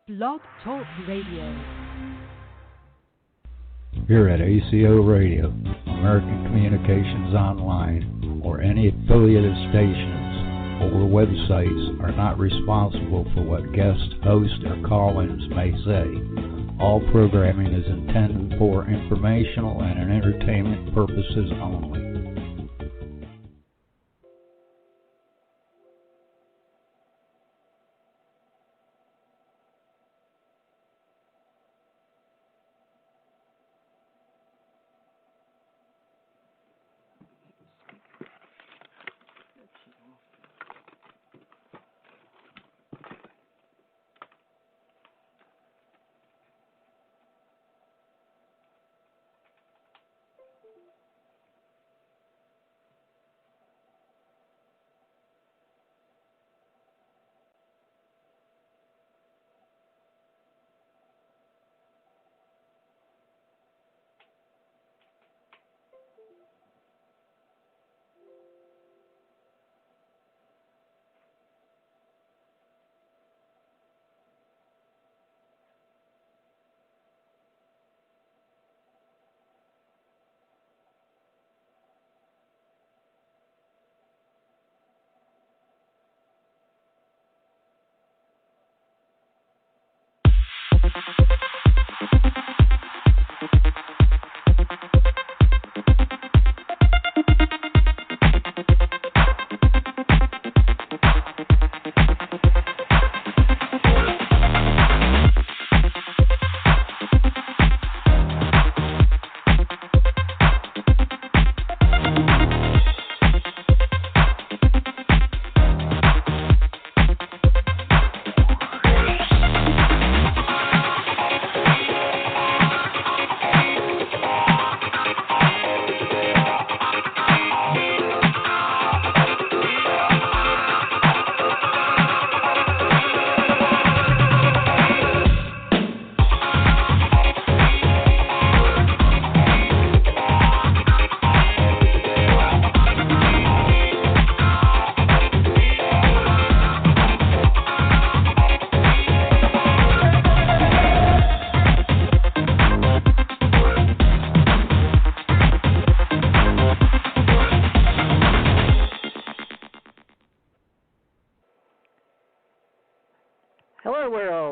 Blog Talk Radio. Here at ACO Radio, American Communications Online, or any affiliated stations or websites are not responsible for what guest hosts or call-ins may say. All programming is intended for informational and entertainment purposes only.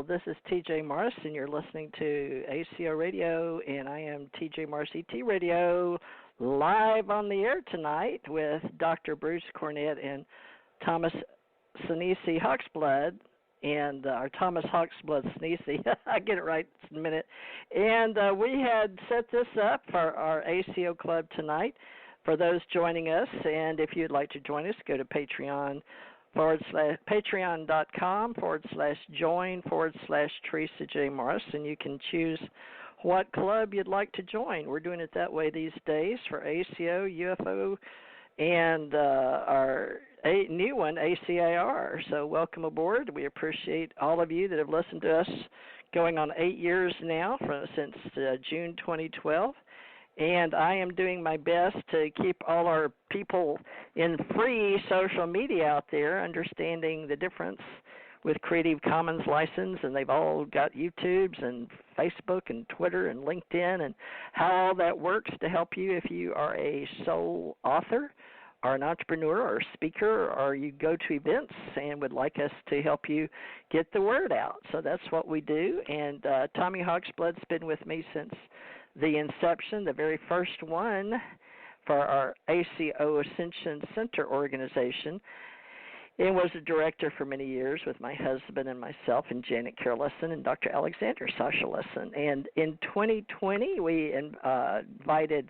This is TJ Morris, and you're listening to ACO Radio, and I am TJ Morris ET Radio, live on the air tonight with Dr. Bruce Cornett and Thomas Sinisi Hawksblood, and or Thomas Hawksblood Sinisi. I get it right in a minute. And we had set this up for our ACO Club tonight for those joining us, and if you'd like to join us, go to patreon.com/join/Teresa J. Morris, and you can choose what club you'd like to join. We're doing it that way these days for ACO, UFO, and our new one, ACAR. So welcome aboard. We appreciate all of you that have listened to us going on 8 years now, since June 2012. And I am doing my best to keep all our people in free social media out there, understanding the difference with Creative Commons license, and they've all got YouTubes and Facebook and Twitter and LinkedIn, and how all that works to help you if you are a sole author or an entrepreneur or a speaker, or you go to events and would like us to help you get the word out. So that's what we do. And Tommy Hawksblood's been with me since the inception, the very first one for our ACO Ascension Center organization, and was a director for many years with my husband and myself and Janet Carolison and Dr. Alexander Sashalison. And in 2020, we invited,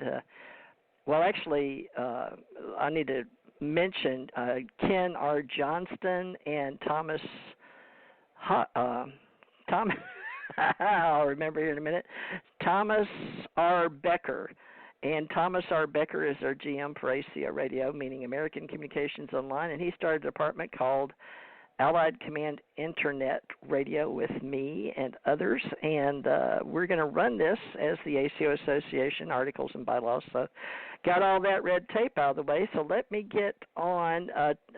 I need to mention Ken R. Johnston and Thomas I'll remember here in a minute. Thomas R. Becker. And Thomas R. Becker is our GM for ACO Radio, meaning American Communications Online, and he started a department called Allied Command Internet Radio with me and others, and we're going to run this as the ACO Association, articles and bylaws. So got all that red tape out of the way, so let me get on.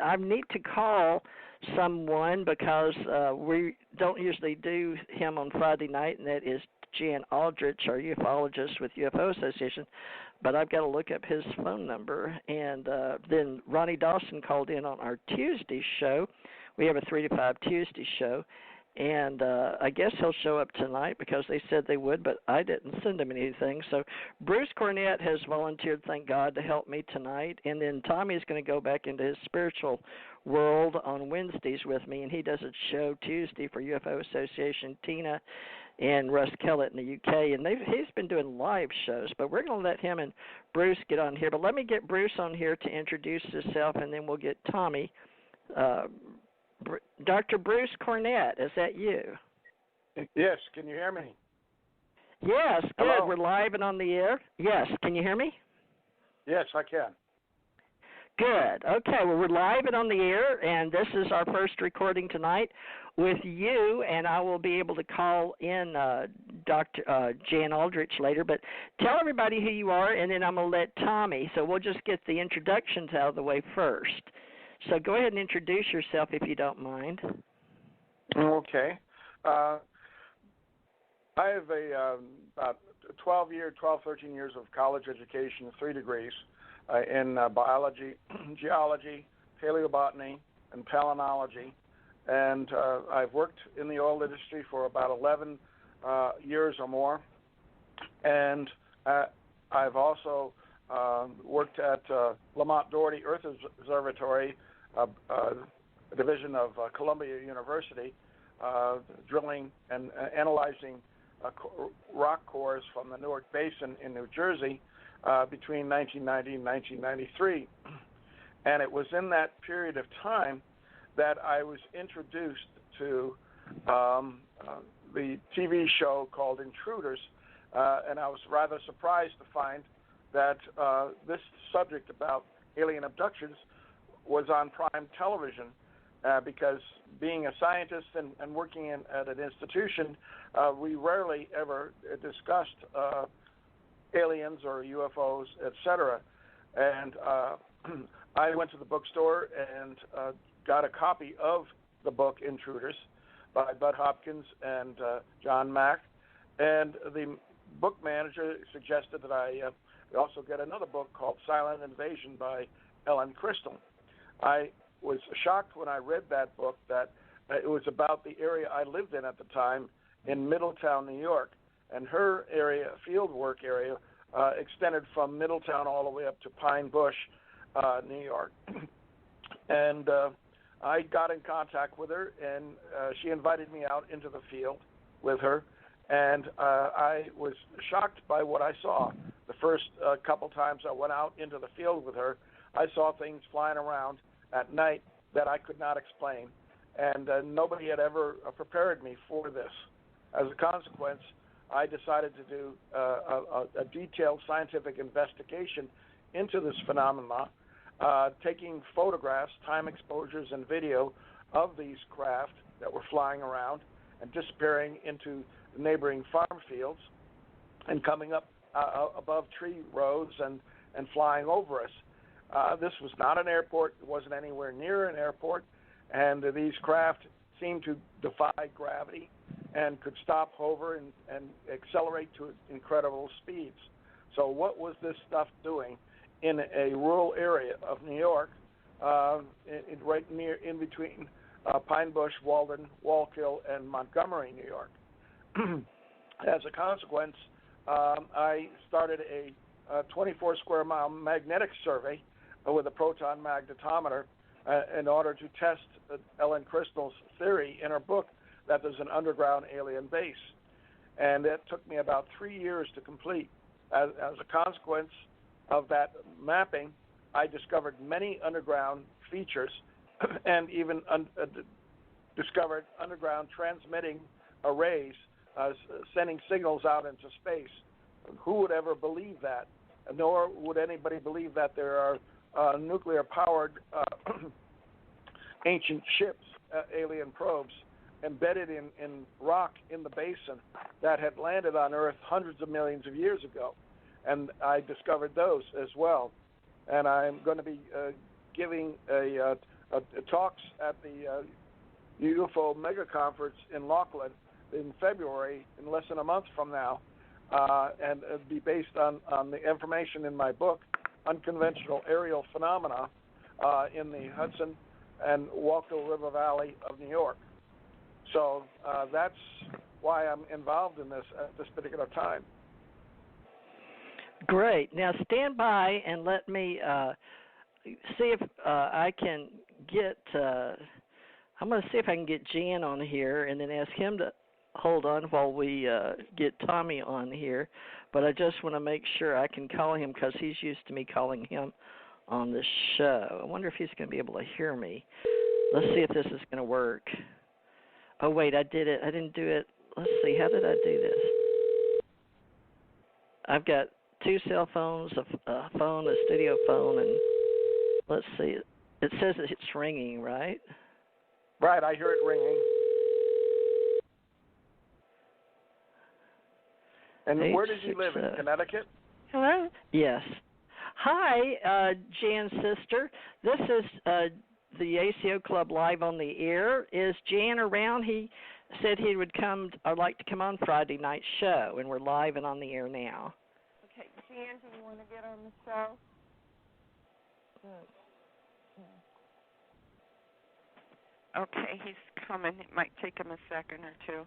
I need to call someone because we don't usually do him on Friday night, and that is Jan Aldrich, our ufologist with UFO Association. But I've got to look up his phone number. And then Ronnie Dawson called in on our Tuesday show. We have a 3 to 5 Tuesday show. And I guess he'll show up tonight because they said they would, but I didn't send him anything. So Bruce Cornett has volunteered, thank God, to help me tonight. And then Tommy's going to go back into his spiritual world on Wednesdays with me, and he does a show Tuesday for UFO Association, Tina and Russ Kellett in the UK. And he's been doing live shows, but we're going to let him and Bruce get on here. But let me get Bruce on here to introduce himself, and then we'll get Tommy. Dr. Bruce Cornett, is that you? Yes, can you hear me? Yes, good. Hello? We're live and on the air. Yes, can you hear me? Yes, I can. Good. Okay, well, we're live and on the air, and this is our first recording tonight with you, and I will be able to call in Dr. Jan Aldrich later. But tell everybody who you are, and then I'm going to let Tommy, so we'll just get the introductions out of the way first. So go ahead and introduce yourself if you don't mind. Okay. I have about 13 years of college education, 3 degrees in biology, geology, paleobotany, and palynology. And I've worked in the oil industry for about 11 years or more. And I've also worked at Lamont Doherty Earth Observatory, a division of Columbia University, drilling and analyzing rock cores from the Newark Basin in New Jersey between 1990 and 1993. And it was in that period of time that I was introduced to the TV show called Intruders, and I was rather surprised to find that this subject about alien abductions was on prime television, because being a scientist and working at an institution, we rarely ever discussed aliens or UFOs, etc. And I went to the bookstore and got a copy of the book Intruders by Bud Hopkins and John Mack, and the book manager suggested that I also get another book called Silent Invasion by Ellen Crystal. I was shocked when I read that book that it was about the area I lived in at the time in Middletown, New York, and her area, fieldwork area, extended from Middletown all the way up to Pine Bush, New York. And I got in contact with her, and she invited me out into the field with her, and I was shocked by what I saw. The first couple times I went out into the field with her, I saw things flying around at night that I could not explain, and nobody had ever prepared me for this. As a consequence, I decided to do a detailed scientific investigation into this phenomenon, taking photographs, time exposures, and video of these craft that were flying around and disappearing into the neighboring farm fields and coming up above tree rows and flying over us. This was not an airport. It wasn't anywhere near an airport. And these craft seemed to defy gravity and could stop, hover, and accelerate to incredible speeds. So what was this stuff doing in a rural area of New York, right near in between Pine Bush, Walden, Wallkill, and Montgomery, New York? As a consequence, I started a 24 square mile magnetic survey with a proton magnetometer in order to test Ellen Crystal's theory in her book that there's an underground alien base. And it took me about 3 years to complete. As a consequence of that mapping, I discovered many underground features and even discovered underground transmitting arrays sending signals out into space. Who would ever believe that? Nor would anybody believe that there are nuclear-powered ancient ships, alien probes, embedded in rock in the basin that had landed on Earth hundreds of millions of years ago. And I discovered those as well. And I'm going to be giving talks at the UFO mega conference in Laughlin in February, in less than a month from now, and it'd be based on the information in my book, Unconventional Aerial Phenomena, in the Hudson and Wachusett River Valley of New York. So that's why I'm involved in this at this particular time. Great. Now stand by and let me see if I can get. I'm going to see if I can get Jan on here, and then ask him to hold on while we get Tommy on here. But I just want to make sure I can call him because he's used to me calling him on the show. I wonder if he's going to be able to hear me. Let's see if this is going to work. Oh, wait, I did it. I didn't do it. Let's see. How did I do this? I've got 2 cell phones, a phone, a studio phone, and let's see. It says that it's ringing, right? Right, I hear it ringing. And where did you live, in Connecticut? Hello? Yes. Hi, Jan's sister. This is the ACO Club live on the air. Is Jan around? He said he would come, or like to come on Friday night's show, and we're live and on the air now. Okay, Jan, do you want to get on the show? Okay, he's coming. It might take him a second or two.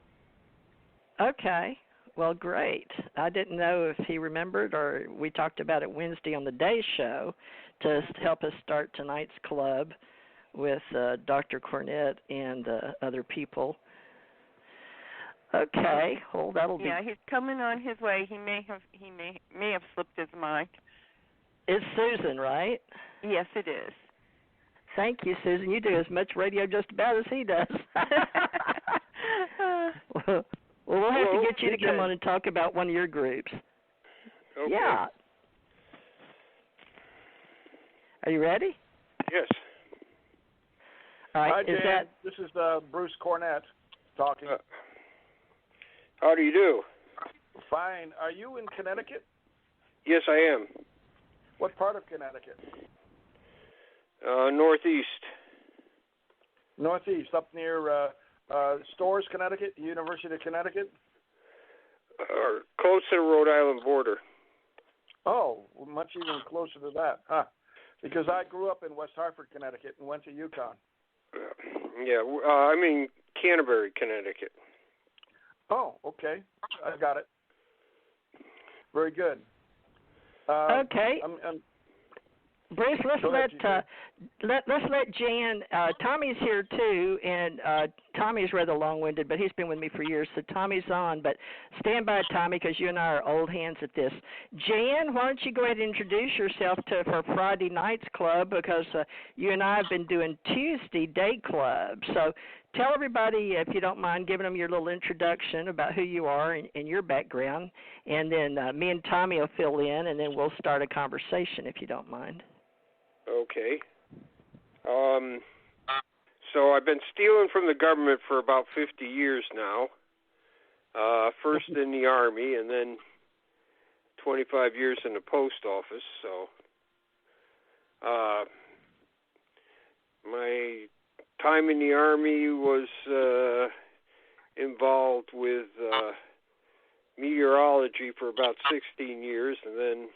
Okay. Well, great. I didn't know if he remembered, or we talked about it Wednesday on the day show to help us start tonight's club with Dr. Cornett and other people. Okay. Well, that'll be. Yeah, he's coming on his way. He may have slipped his mind. It's Susan, right? Yes, it is. Thank you, Susan. You do as much radio just about as he does. Well, we'll have to get you to come on and talk about one of your groups. Okay. Yeah. Are you ready? Yes. All right. Hi, Jan. This is Bruce Cornett talking. How do you do? Fine. Are you in Connecticut? Yes, I am. What part of Connecticut? Northeast. Northeast, up near Storrs, Connecticut, University of Connecticut? Close to the Rhode Island border. Oh, much even closer to that, huh? Because I grew up in West Hartford, Connecticut, and went to UConn. Yeah, I mean Canterbury, Connecticut. Oh, okay. I got it. Very good. Okay. Bruce, let's let Jan. Tommy's here too, and Tommy's rather long-winded, but he's been with me for years, so Tommy's on. But stand by, Tommy, because you and I are old hands at this. Jan, why don't you go ahead and introduce yourself for Friday night's club, because you and I have been doing Tuesday day club. So tell everybody, if you don't mind, giving them your little introduction about who you are and your background, and then me and Tommy will fill in, and then we'll start a conversation if you don't mind. Okay. So I've been stealing from the government for about 50 years now. First in the Army, and then 25 years in the post office. So my time in the Army was involved with meteorology for about 16 years, and then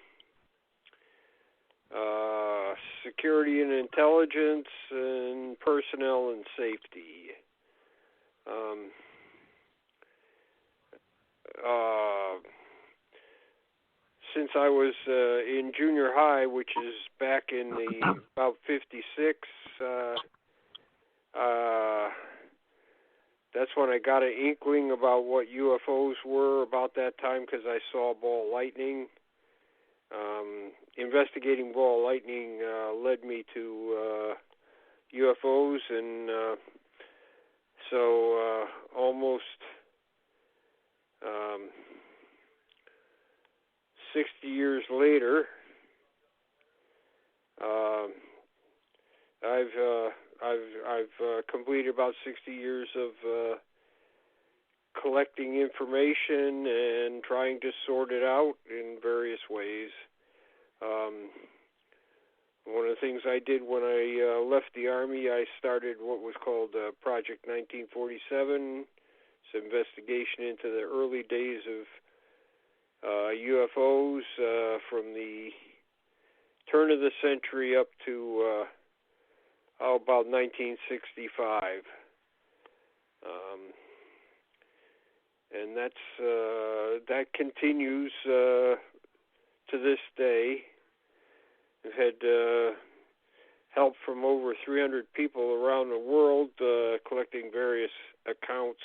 security and intelligence, and personnel and safety. Since I was in junior high, which is back in about 56, that's when I got an inkling about what UFOs were about that time, because I saw ball lightning. Investigating ball lightning led me to UFOs, and so almost 60 years later, I've completed about 60 years of collecting information and trying to sort it out in various ways. One of the things I did when I left the Army, I started what was called Project 1947. It's an investigation into the early days of UFOs from the turn of the century up to about 1965. And that continues to this day. We've had help from over 300 people around the world collecting various accounts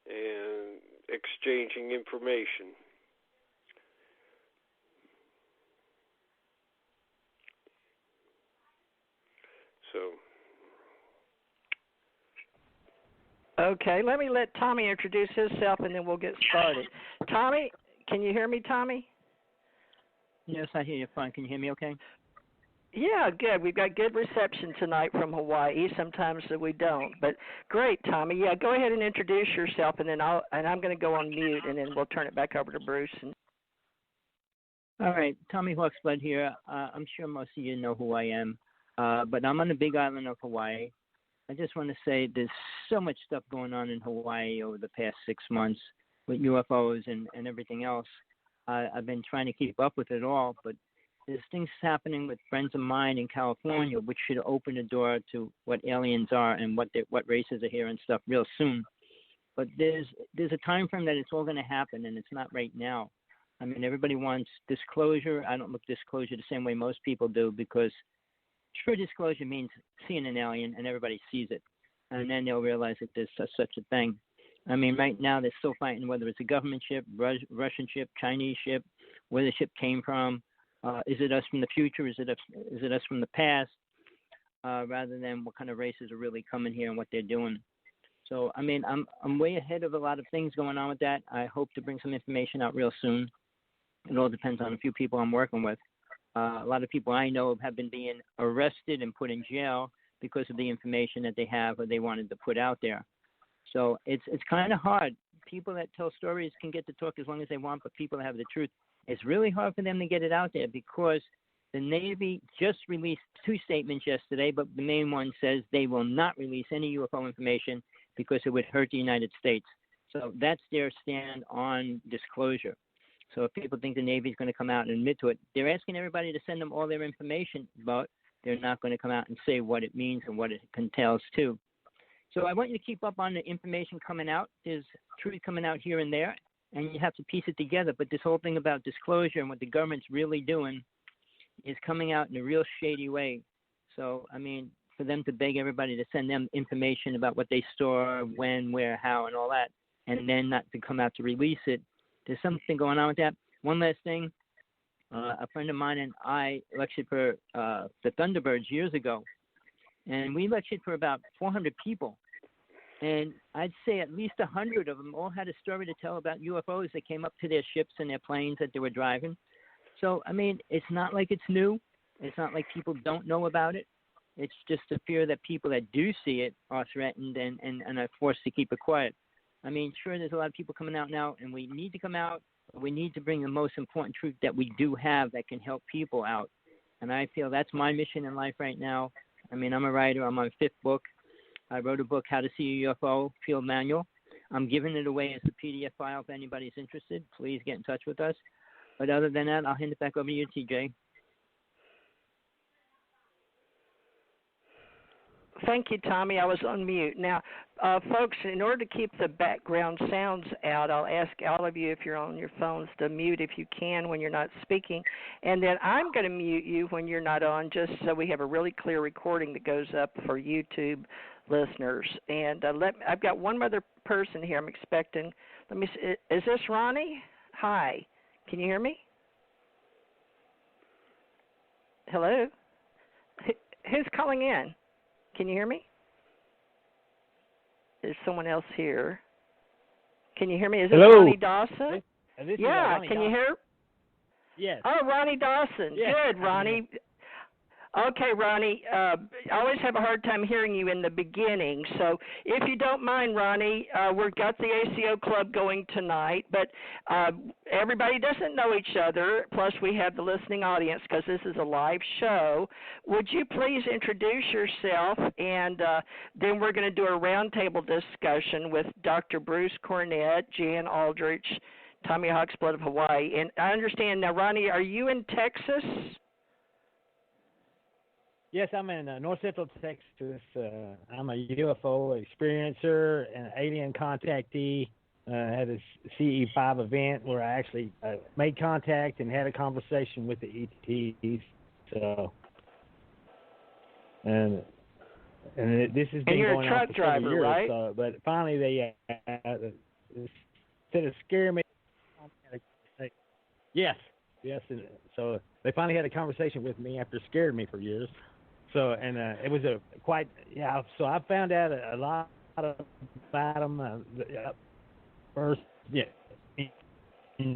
and exchanging information. So. Okay, let me let Tommy introduce himself, and then we'll get started. Tommy, can you hear me, Tommy? Yes, I hear you fine. Can you hear me okay? Yeah, good. We've got good reception tonight from Hawaii. Sometimes we don't, but great, Tommy. Yeah, go ahead and introduce yourself, and then I'm going to go on mute, and then we'll turn it back over to Bruce. All right, Tommy Hawksblood here. I'm sure most of you know who I am, but I'm on the Big Island of Hawaii. I just want to say there's so much stuff going on in Hawaii over the past 6 months with UFOs and everything else. I've been trying to keep up with it all, but there's things happening with friends of mine in California which should open the door to what aliens are and what races are here and stuff real soon. But there's a time frame that it's all going to happen, and it's not right now. I mean, everybody wants disclosure. I don't look disclosure the same way most people do, because true disclosure means seeing an alien and everybody sees it, and then they'll realize that there's such a thing. I mean, right now they're still fighting whether it's a government ship, Russian ship, Chinese ship, where the ship came from. Is it us from the future? Is it us from the past? Rather than what kind of races are really coming here and what they're doing. So, I mean, I'm way ahead of a lot of things going on with that. I hope to bring some information out real soon. It all depends on a few people I'm working with. A lot of people I know have been being arrested and put in jail because of the information that they have or they wanted to put out there. So it's kind of hard. People that tell stories can get to talk as long as they want, but people that have the truth, it's really hard for them to get it out there, because the Navy just released 2 statements yesterday, but the main one says they will not release any UFO information because it would hurt the United States. So that's their stand on disclosure. So if people think the Navy is going to come out and admit to it, they're asking everybody to send them all their information, but they're not going to come out and say what it means and what it entails too. So I want you to keep up on the information coming out. There's truth coming out here and there, and you have to piece it together. But this whole thing about disclosure and what the government's really doing is coming out in a real shady way. So, I mean, for them to beg everybody to send them information about what they store, when, where, how, and all that, and then not to come out to release it, there's something going on with that. One last thing, a friend of mine and I lectured for the Thunderbirds years ago, and we lectured for about 400 people. And I'd say at least 100 of them all had a story to tell about UFOs that came up to their ships and their planes that they were driving. So, I mean, it's not like it's new. It's not like people don't know about it. It's just a fear that people that do see it are threatened and are forced to keep it quiet. I mean, sure, there's a lot of people coming out now, and we need to come out. But we need to bring the most important truth that we do have that can help people out. And I feel that's my mission in life right now. I mean, I'm a writer. I'm on 5th book. I wrote a book, How to See a UFO, Field Manual. I'm giving it away as a PDF file if anybody's interested. Please get in touch with us. But other than that, I'll hand it back over to you, TJ. Thank you, Tommy. I was on mute. Now, folks, in order to keep the background sounds out, I'll ask all of you, if you're on your phones, to mute if you can when you're not speaking. And then I'm going to mute you when you're not on, just so we have a really clear recording that goes up for YouTube listeners. And I've got one other person here I'm expecting. Let me see. Is this Ronnie? Hi. Can you hear me? Hello? Who's calling in? Can you hear me? There's someone else here. Can you hear me? Is this Ronnie Dawson? This yeah, is can you hear? Yes. Oh, Ronnie Dawson. Yes. Good, Ronnie. Okay, Ronnie, I always have a hard time hearing you in the beginning. So if you don't mind, Ronnie, we've got the ACO Club going tonight, but everybody doesn't know each other, plus we have the listening audience because this is a live show. Would you please introduce yourself, and then we're going to do a roundtable discussion with Dr. Bruce Cornett, Jan Aldrich, Tommy Hawksblood of Hawaii. And I understand now, Ronnie, are you in Texas? Yes, I'm in North Central Texas. I'm a UFO experiencer and alien contactee. Had a CE5 event where I actually made contact and had a conversation with the ETs. So, and this has been going on for several years. Right? So, but finally, they instead of scaring me, yes. And so they finally had a conversation with me after scaring me for years. So, and it was so I found out a lot about them first,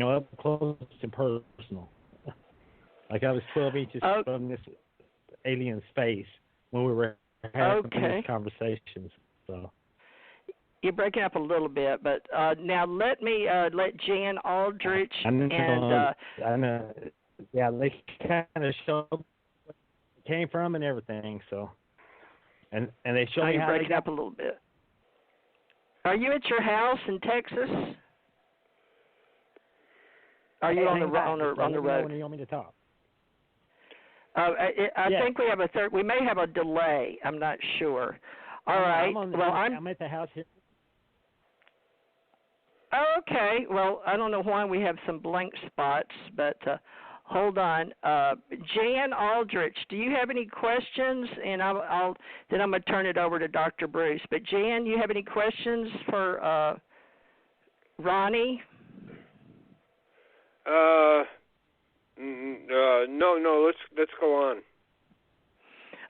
up close and personal. Like I was 12 inches from this alien space when we were having these conversations. So. You're breaking up a little bit, but now let me let Jan Aldrich I know, they kind of showed came from and everything, so and they show me how breaking up a little bit. Are you at your house in Texas? Are you on the road? When you want me to talk? I think we have we may have a delay. I'm not sure. All right. I'm at the house here. Okay. Well, I don't know why we have some blank spots, but hold on. Jan Aldrich, do you have any questions? And then I'm going to turn it over to Dr. Bruce. But Jan, you have any questions for Ronnie? No. Let's go on.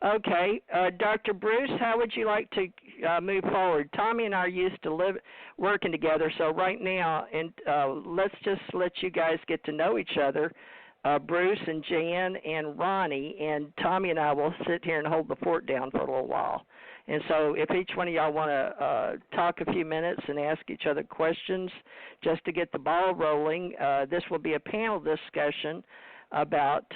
Okay, Dr. Bruce, how would you like to move forward? Tommy and I are used to working together, so right now, and let's just let you guys get to know each other, Bruce and Jan and Ronnie, and Tommy and I will sit here and hold the fort down for a little while. And so if each one of y'all want to talk a few minutes and ask each other questions just to get the ball rolling, this will be a panel discussion about,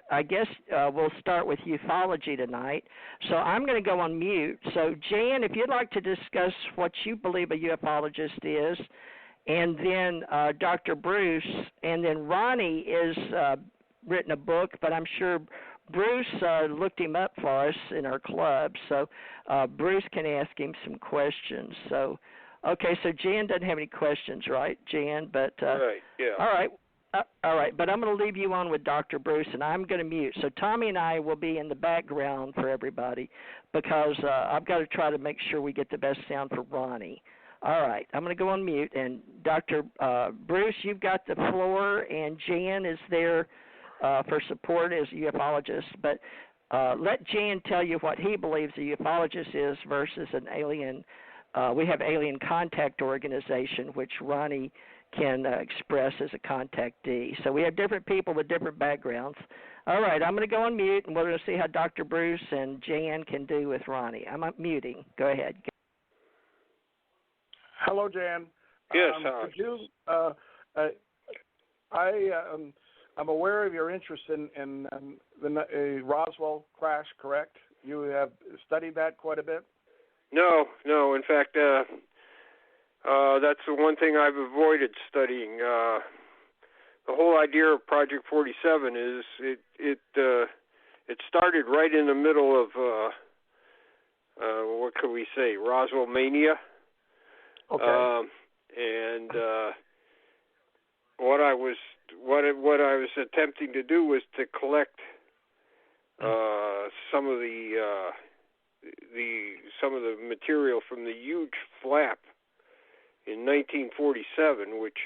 I guess we'll start with ufology tonight. So I'm going to go on mute. So, Jan, if you'd like to discuss what you believe a ufologist is, and then Dr. Bruce, and then Ronnie is written a book, but I'm sure Bruce looked him up for us in our club, so Bruce can ask him some questions. So, okay, so Jan doesn't have any questions, right, Jan? But right, yeah. All right, but I'm going to leave you on with Dr. Bruce, and I'm going to mute. So Tommy and I will be in the background for everybody because I've got to try to make sure we get the best sound for Ronnie. All right, I'm going to go on mute, and Dr. Bruce, you've got the floor, and Jan is there for support as a ufologist. But let Jan tell you what he believes a ufologist is versus an alien. We have Alien Contact Organization, which Ronnie can express as a contactee. So we have different people with different backgrounds. All right, I'm going to go on mute, and we're going to see how Dr. Bruce and Jan can do with Ronnie. I'm muting. Go ahead. Hello, Jan. Yes, could you, I'm aware of your interest in the Roswell crash, correct? You have studied that quite a bit? No. In fact, that's the one thing I've avoided studying. The whole idea of Project 47 is it started right in the middle of what could we say, Roswell mania. Okay. And what I was attempting to do was to collect some of the material from the huge flap in 1947, which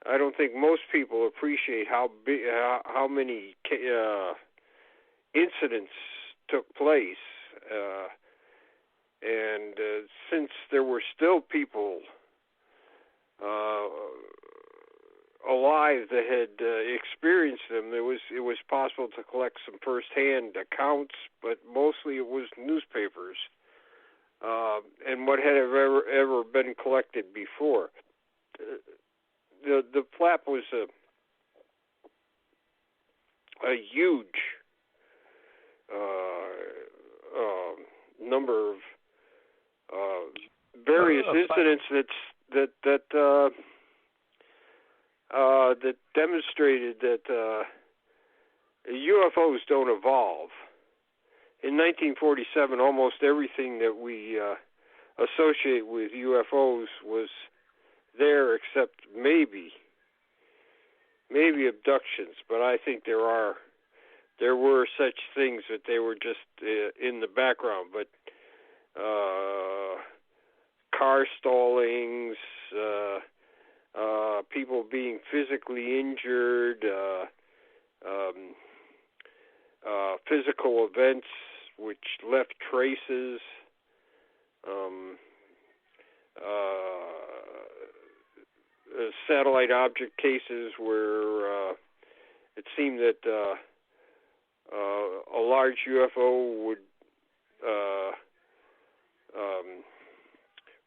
I don't think most people appreciate how many incidents took place. And since there were still people alive that had experienced them. It was possible to collect some first-hand accounts, but mostly it was newspapers and what had ever been collected before. The flap was a huge number of various incidents that demonstrated that UFOs don't evolve. In 1947, almost everything that we associate with UFOs was there, except maybe abductions. But I think there were such things that they were just in the background. But car stallings, people being physically injured, physical events which left traces, satellite object cases where it seemed that a large UFO would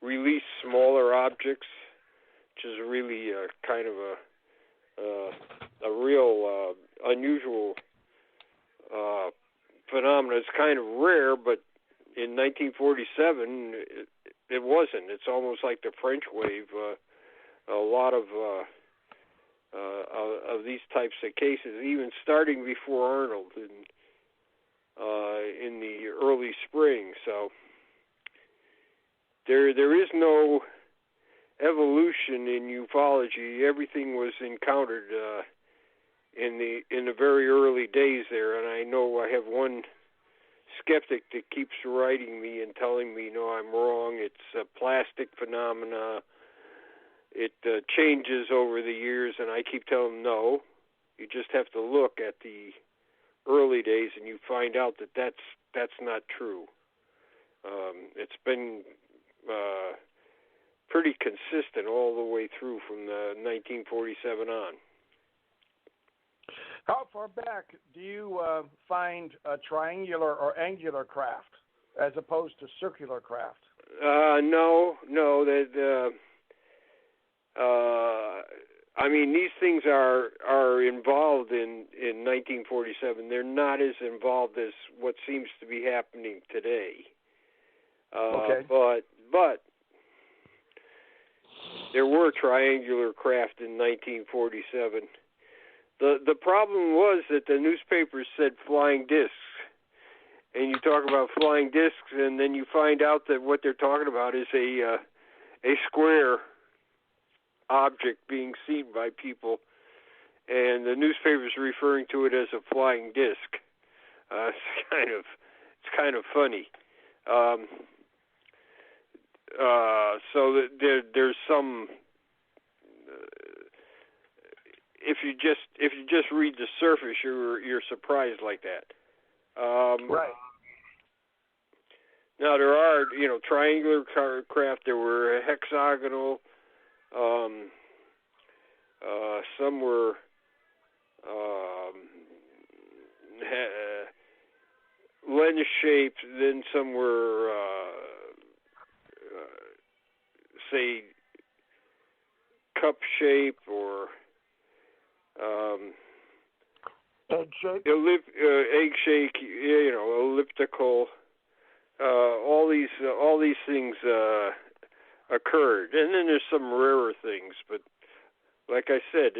release smaller objects, which is really kind of a real unusual phenomenon. It's kind of rare, but in 1947 it wasn't. It's almost like the French wave. A lot of these types of cases, even starting before Arnold in the early spring. So there is no evolution in ufology. Everything was encountered in the very early days there, and I know I have one skeptic that keeps writing me and telling me, no, I'm wrong. It's a plastic phenomena. It changes over the years, and I keep telling him, no, you just have to look at the early days, and you find out that that's not true. It's been pretty consistent all the way through from the 1947 on. How far back do you find a triangular or angular craft as opposed to circular craft? No. I mean, these things are involved in 1947. They're not as involved as what seems to be happening today. Okay. But there were triangular craft in 1947. The problem was that the newspapers said flying discs, and you talk about flying discs, and then you find out that what they're talking about is a square object being seen by people, and the newspapers are referring to it as a flying disc. It's kind of funny. So there's some. If you just read the surface, you're surprised like that. Right. Now there are triangular craft. There were hexagonal. Some were lens shaped. Then some were say cup shape or egg shape, egg shape, elliptical. All these things occurred, and then there's some rarer things. But like I said,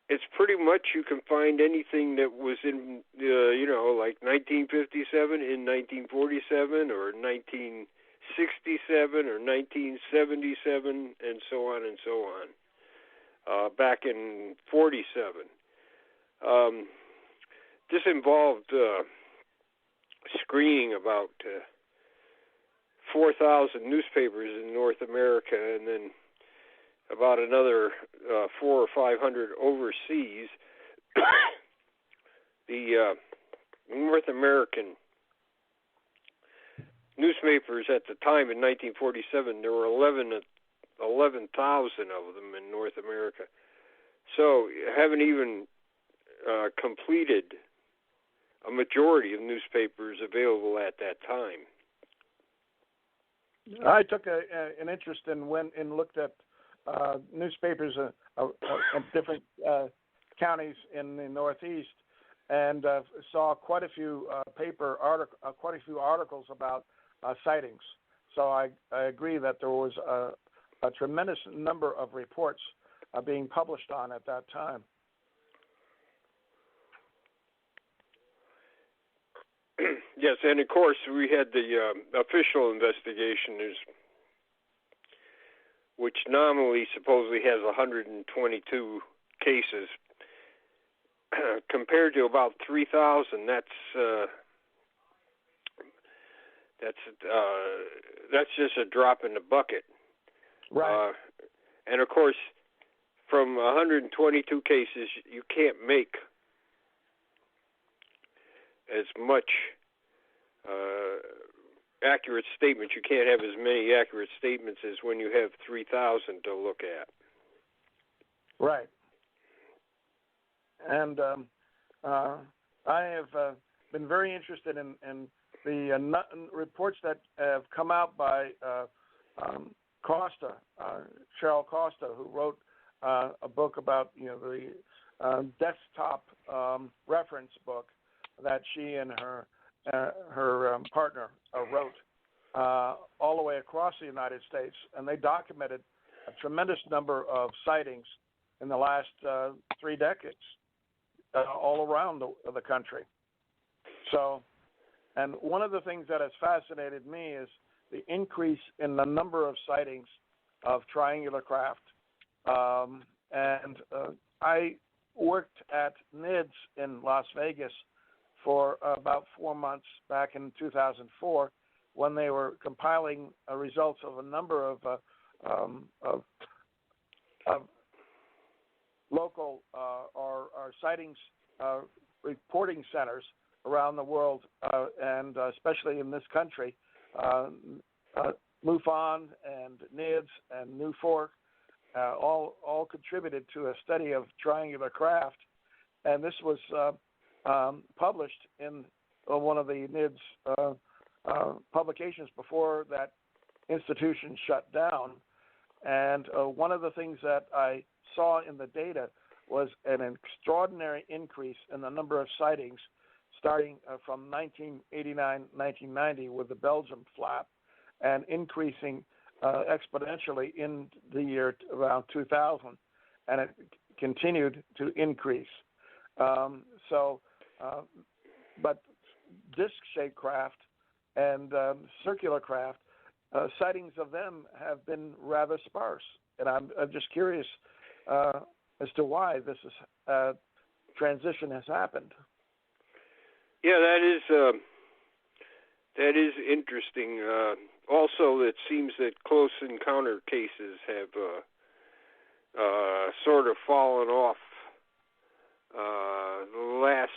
it's pretty much you can find anything that was in like 1957 in 1947 or 1967 or 1977 and so on and so on. Back in 47. This involved screening about 4,000 newspapers in North America, and then about another 400 or 500 overseas. The North American newspapers at the time in 1947, there were 11 11,000 of them in North America. So haven't even completed a majority of newspapers available at that time. I took an interest in looked at newspapers in different counties in the Northeast, and saw quite a few articles about sightings. So I agree that there was a tremendous number of reports being published on at that time. Yes, and of course we had the official investigation, which nominally supposedly has 122 cases, compared to about 3,000. That's just a drop in the bucket. Right. And of course, from 122 cases, you can't make as much accurate statements. You can't have as many accurate statements as when you have 3,000 to look at. Right. And I have been very interested in the reports that have come out by Costa, Cheryl Costa, who wrote a book about the desktop reference book that she and her partner wrote all the way across the United States, and they documented a tremendous number of sightings in the last 3 decades all around the country. So, and one of the things that has fascinated me is the increase in the number of sightings of triangular craft. And I worked at NIDS in Las Vegas for about 4 months back in 2004, when they were compiling results of a number of local or sightings reporting centers around the world, and especially in this country. MUFON and NIDS and NUFORC all contributed to a study of triangular craft, and this was published in one of the NIDS publications before that institution shut down. And one of the things that I saw in the data was an extraordinary increase in the number of sightings starting from 1989-1990 with the Belgium flap, and increasing exponentially in the year around 2000, and it continued to increase. But disc-shaped craft and circular craft, sightings of them have been rather sparse, and I'm just curious as to why this transition has happened. Yeah, that is interesting. Also, it seems that close encounter cases have sort of fallen off the last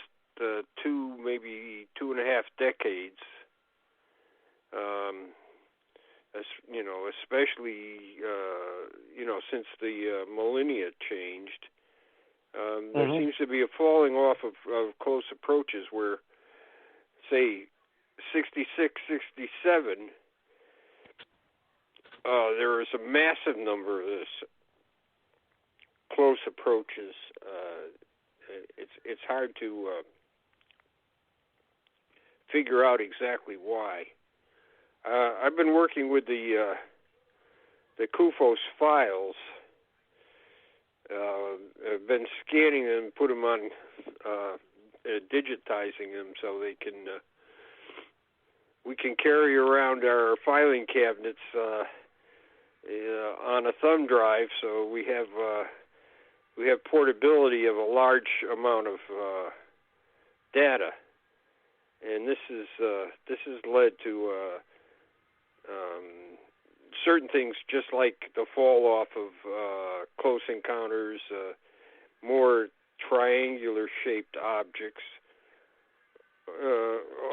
2, maybe 2.5 decades. Especially since the millennia changed. There seems to be a falling off of close approaches where, say, 66, 67, there was a massive number of this close approaches. It's hard to figure out exactly why. I've been working with the Ufos files. I've been scanning them, put them on, digitizing them so they can. We can carry around our filing cabinets on a thumb drive, so we have portability of a large amount of data, and this has led to certain things, just like the fall off of close encounters, more triangular shaped objects.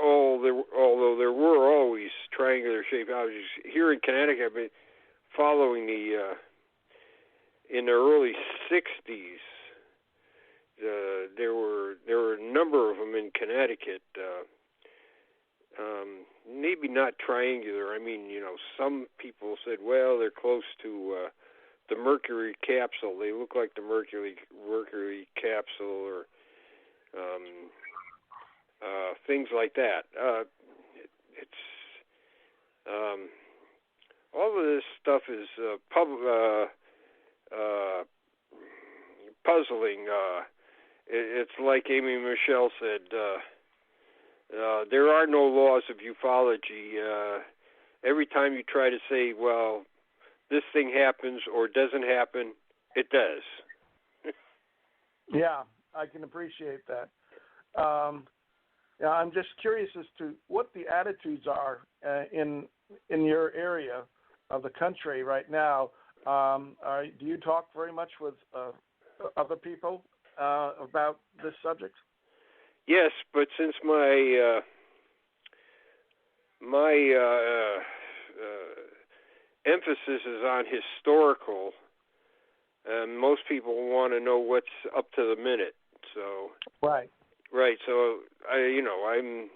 Although there were always triangular shaped objects here in Connecticut, following in the early 60s. There were a number of them in Connecticut. Maybe not triangular. I mean, some people said, well, they're close to the Mercury capsule. They look like the Mercury capsule, or things like that. It's all of this stuff is puzzling. It's like Amy Michelle said. There are no laws of ufology. Every time you try to say, well, this thing happens or doesn't happen, it does. Yeah, I can appreciate that. I'm just curious as to what the attitudes are in your area of the country right now. Do you talk very much with other people about this subject? Yes, but since my emphasis is on historical, most people want to know what's up to the minute. So right. So I'm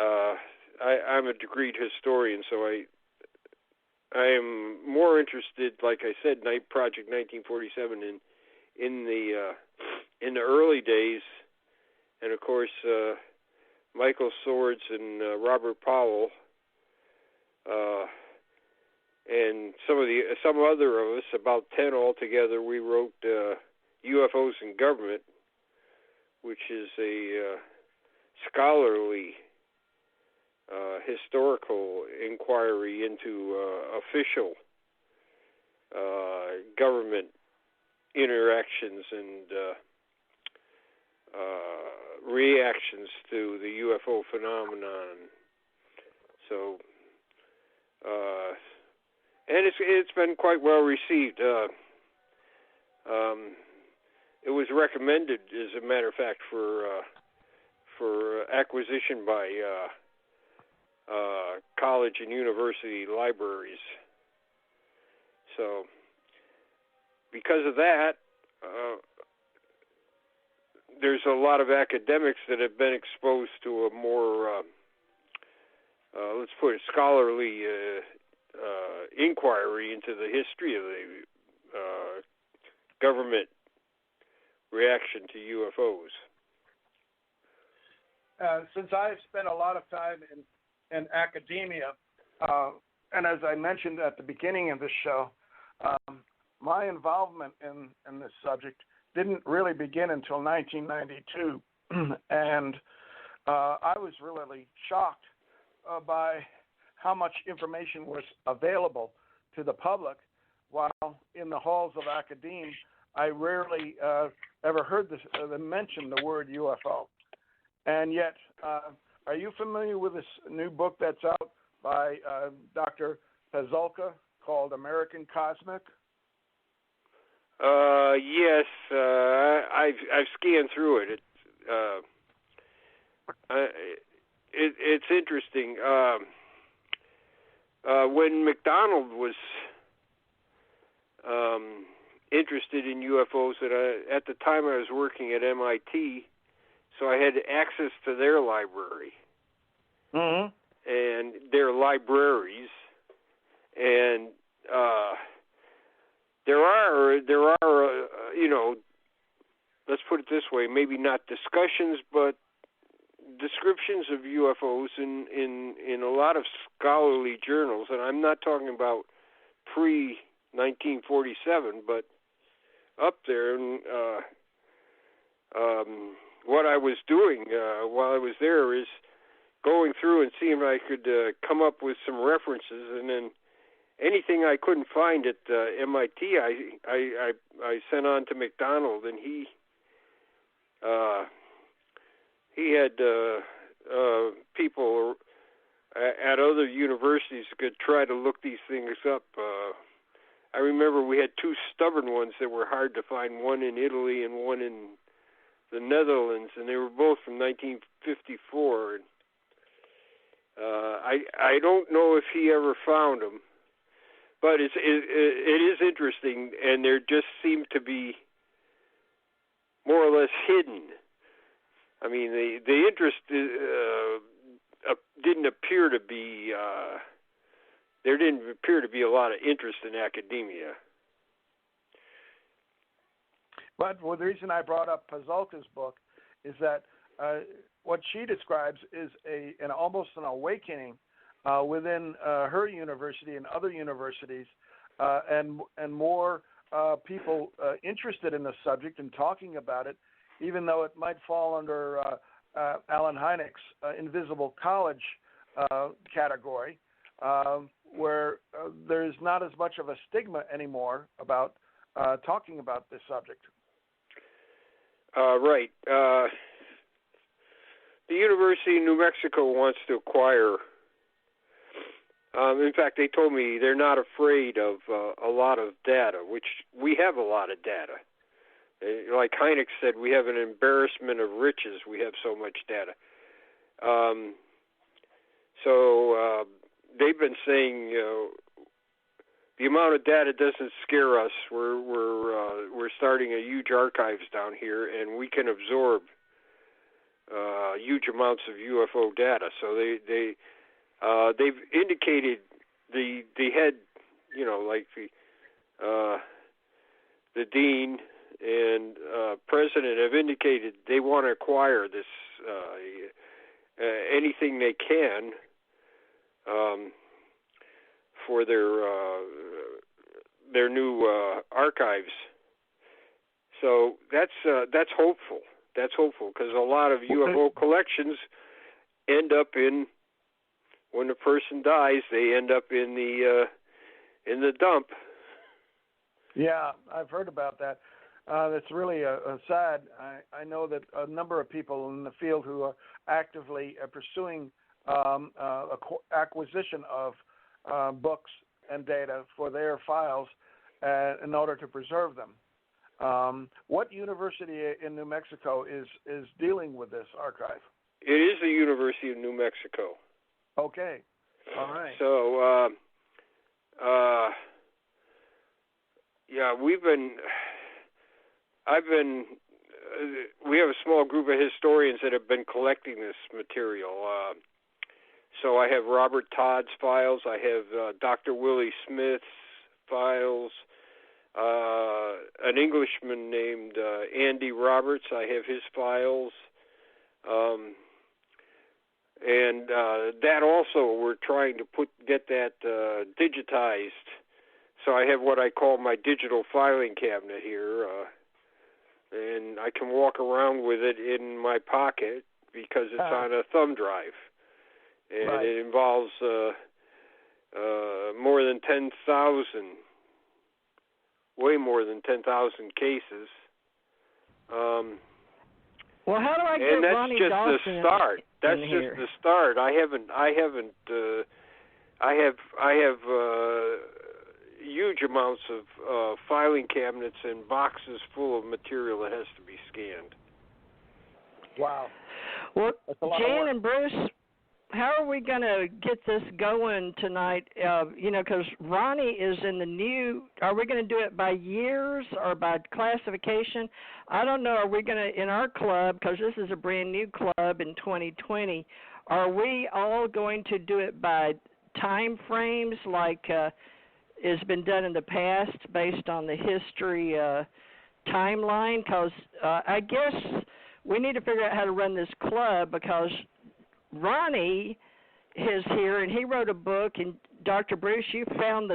a degreed historian, so I am more interested, like I said, Project 1947 in the early days, and of course Michael Swords and Robert Powell, and some other of us, about 10 altogether. We wrote UFOs in Government, which is a scholarly historical inquiry into official government interactions and reactions to the UFO phenomenon. So, and it's been quite well received. It was recommended, as a matter of fact, for acquisition by college and university libraries. So, because of that, there's a lot of academics that have been exposed to a more, let's put it, scholarly inquiry into the history of the government reaction to UFOs. Since I've spent a lot of time in academia, and as I mentioned at the beginning of this show, my involvement in this subject didn't really begin until 1992, and I was really shocked by how much information was available to the public, while in the halls of academia, I rarely ever heard them mention the word UFO. And yet, are you familiar with this new book that's out by Dr. Pazulka called American Cosmic? Yes, I've scanned through it. It's interesting. When McDonald was interested in UFOs, at the time I was working at MIT, so I had access to their library and their libraries, and there are let's put it this way, maybe not discussions, but descriptions of UFOs in a lot of scholarly journals, and I'm not talking about pre-1947, but up there. And what I was doing while I was there is going through and seeing if I could come up with some references, and then anything I couldn't find at MIT, I sent on to McDonald, and he had people at other universities could try to look these things up. I remember we had two stubborn ones that were hard to find, one in Italy and one in the Netherlands, and they were both from 1954. I don't know if he ever found them, But it is interesting, and there just seem to be more or less hidden. I mean, the interest didn't appear to be. There didn't appear to be a lot of interest in academia. But the reason I brought up Pazolka's book is that what she describes is almost an awakening within her university and other universities, and more people interested in the subject and talking about it, even though it might fall under Alan Hynek's Invisible College category, where there's not as much of a stigma anymore about talking about this subject. Right. The University of New Mexico wants to acquire. In fact, they told me they're not afraid of a lot of data, which we have a lot of data. Like Hynek said, we have an embarrassment of riches. We have so much data. So they've been saying, the amount of data doesn't scare us. We're starting a huge archives down here, and we can absorb huge amounts of UFO data. So they've indicated the head, like the dean and president have indicated they want to acquire this anything they can for their new archives. So that's hopeful. That's hopeful because a lot of UFO collections end up in, when the person dies, they end up in the dump. Yeah, I've heard about that. That's really sad. I know that a number of people in the field who are actively pursuing acquisition of books and data for their files in order to preserve them. What university in New Mexico is dealing with this archive? It is the University of New Mexico. Okay. All right. So, yeah, we have a small group of historians that have been collecting this material. So I have Robert Todd's files. I have Dr. Willie Smith's files. An Englishman named Andy Roberts. I have his files. And that also, we're trying to get that digitized. So I have what I call my digital filing cabinet here, and I can walk around with it in my pocket because it's on a thumb drive, and right. It involves more than 10,000, way more than 10,000 cases. Well, how do I get and that's Ronnie just Dawson the start. That's just here? the start. I have huge amounts of filing cabinets and boxes full of material that has to be scanned. Wow. Well, Jan and Bruce, how are we going to get this going tonight? Because Ronnie is in the new. Are we going to do it by years or by classification? I don't know. Are we going to, in our club, because this is a brand new club in 2020, are we all going to do it by time frames like has been done in the past based on the history timeline? Because I guess we need to figure out how to run this club because Ronnie is here, and he wrote a book, and Dr. Bruce, you found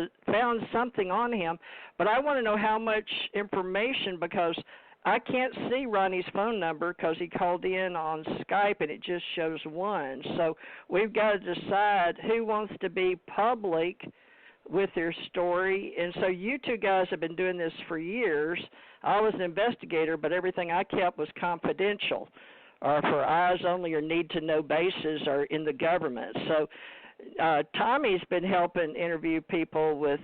something on him, but I want to know how much information because I can't see Ronnie's phone number because he called in on Skype, and it just shows one. So we've got to decide who wants to be public with their story, and so you two guys have been doing this for years. I was an investigator, but everything I kept was confidential. Or for eyes only or need-to-know bases are in the government. So Tommy's been helping interview people with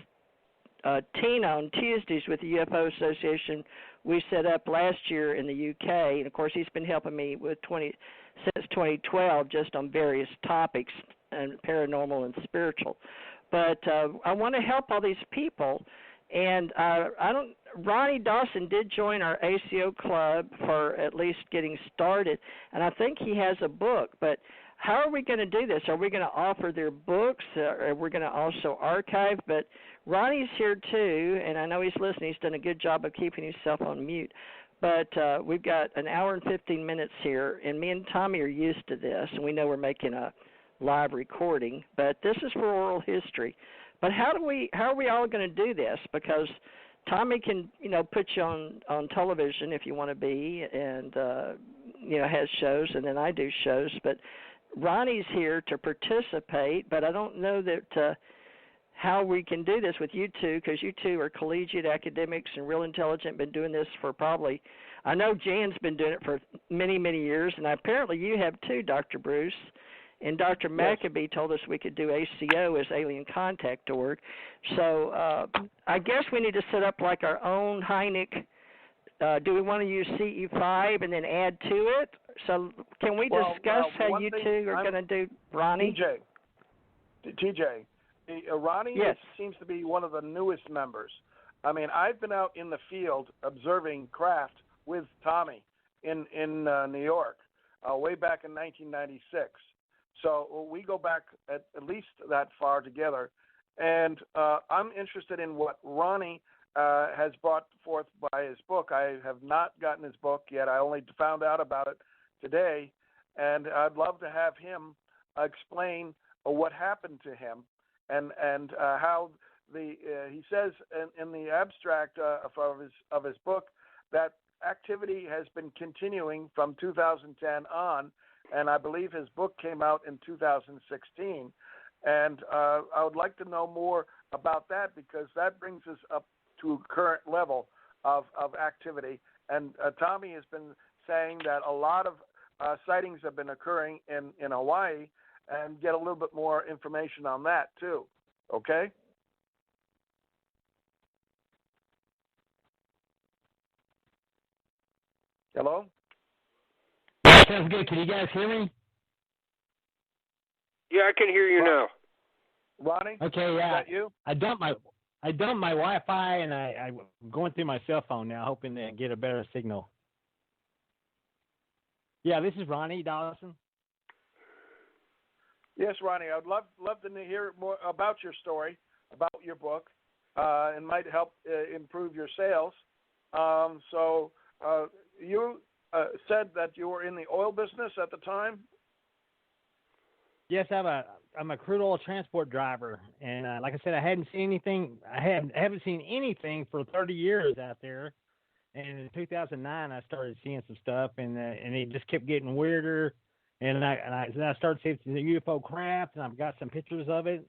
Tina on Tuesdays with the UFO Association we set up last year in the UK. And, of course, he's been helping me with since 2012 just on various topics, and paranormal and spiritual. But I want to help all these people. And Ronnie Dawson did join our ACO club for at least getting started, and I think he has a book. But how are we going to do this? Are we going to offer their books? Are we going to also archive? But Ronnie's here too, and I know he's listening. He's done a good job of keeping himself on mute. But we've got an hour and 15 minutes here, and me and Tommy are used to this, and we know we're making a live recording. But this is for oral history. But how are we all going to do this? Because Tommy can, put you on television if you want to be, and has shows, and then I do shows. But Ronnie's here to participate, but I don't know that how we can do this with you two, because you two are collegiate academics and real intelligent. Been doing this for probably, I know Jan's been doing it for many, many years, and apparently you have too, Dr. Bruce. And Dr. Maccabee told us we could do ACO as Alien Contact Org. So I guess we need to set up like our own Hynek. Do we want to use CE5 and then add to it? So can we discuss how you two are going to do, Ronnie? TJ, Ronnie seems to be one of the newest members. I mean, I've been out in the field observing craft with Tommy in New York way back in 1996. So we go back at least that far together, and I'm interested in what Ronnie has brought forth by his book. I have not gotten his book yet. I only found out about it today, and I'd love to have him explain what happened to him and how he says in the abstract of his book that activity has been continuing from 2010 on. And I believe his book came out in 2016. And I would like to know more about that, because that brings us up to a current level of activity. And Tommy has been saying that a lot of sightings have been occurring in Hawaii, and get a little bit more information on that too. Okay? Hello? Sounds good. Can you guys hear me? Yeah, I can hear you now. Ronnie? Okay, yeah. Is that you? I dumped my Wi-Fi, and I'm going through my cell phone now, hoping to get a better signal. Yeah, this is Ronnie Dawson. Yes, Ronnie. I would love to hear more about your story, about your book, and might help improve your sales. So you said that you were in the oil business at the time? Yes, I'm a crude oil transport driver, and like I said, I haven't seen anything. I haven't seen anything for 30 years out there. And in 2009, I started seeing some stuff, and it just kept getting weirder. And I started seeing the UFO craft, and I've got some pictures of it.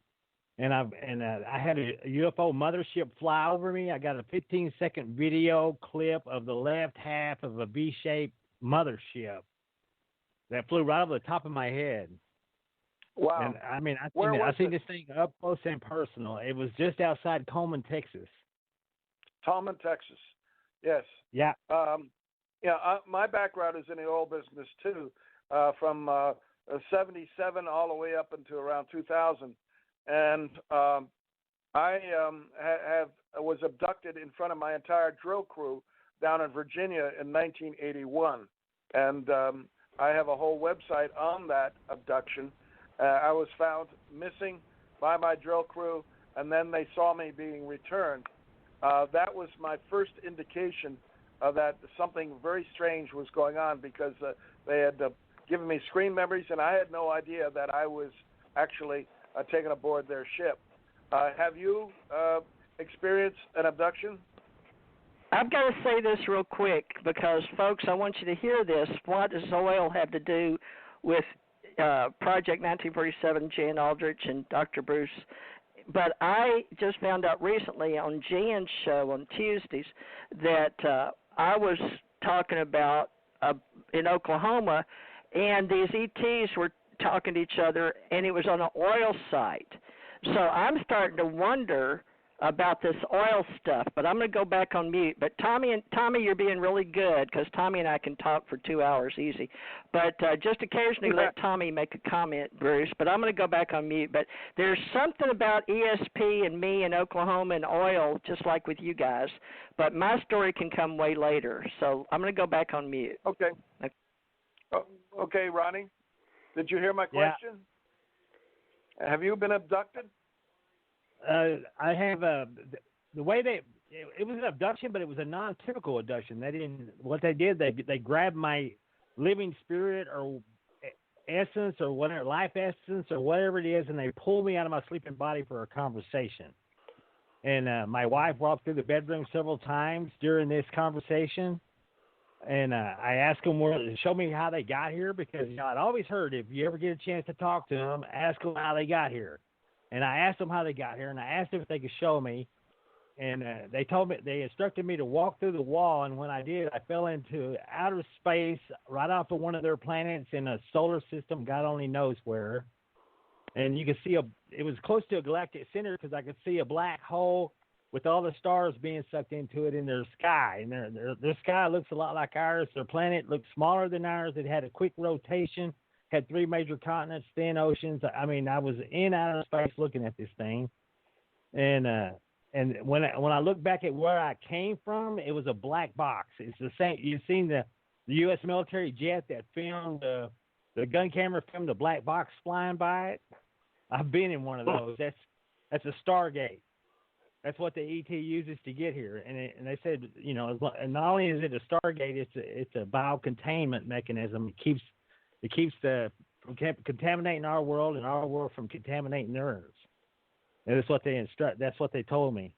And I had a UFO mothership fly over me. I got a 15-second video clip of the left half of a V-shaped mothership that flew right over the top of my head. Wow! And I mean, I seen this thing up close and personal. It was just outside Coleman, Texas. Coleman, Texas. Yes. Yeah. My background is in the oil business too, from '77 all the way up until around 2000. And I was abducted in front of my entire drill crew down in Virginia in 1981, and I have a whole website on that abduction. I was found missing by my drill crew, and then they saw me being returned. That was my first indication that something very strange was going on, because they had given me screen memories, and I had no idea that I was actually taken aboard their ship. Have you experienced an abduction? I've got to say this real quick, because, folks, I want you to hear this. What does oil have to do with Project 1947, Jan Aldrich, and Dr. Bruce? But I just found out recently on Jan's show on Tuesdays that I was talking about in Oklahoma, and these ETs were talking to each other, and it was on an oil site. So I'm starting to wonder about this oil stuff, but I'm going to go back on mute. But Tommy, you're being really good because Tommy and I can talk for 2 hours easy. But just occasionally let Tommy make a comment, Bruce. But I'm going to go back on mute. But there's something about ESP and me in Oklahoma and oil, just like with you guys. But my story can come way later. So I'm going to go back on mute. Okay. Okay, Ronnie. Did you hear my question? Yeah. Have you been abducted? I have the way it was an abduction, but it was a non-typical abduction. What they did, they grabbed my living spirit or essence or whatever, life essence or whatever it is, and they pulled me out of my sleeping body for a conversation. And my wife walked through the bedroom several times during this conversation, and I asked them to show me how they got here because I'd always heard if you ever get a chance to talk to them, ask them how they got here. And I asked them how they got here, and I asked them if they could show me. And they instructed me to walk through the wall. And when I did, I fell into outer space right off of one of their planets in a solar system, God only knows where. And you could see it was close to a galactic center because I could see a black hole with all the stars being sucked into it in their sky. And their sky looks a lot like ours. Their planet looked smaller than ours. It had a quick rotation. Had 3 major continents, thin oceans. I mean, I was in outer space looking at this thing, and when I look back at where I came from, it was a black box. It's the same. You've seen the U.S. military jet that filmed the gun camera filmed the black box flying by it. I've been in one of those. That's a Stargate. That's what the ET uses to get here. And they said, and not only is it a Stargate, it's a biocontainment mechanism. It keeps from contaminating our world and our world from contaminating theirs. And that's what that's what they told me.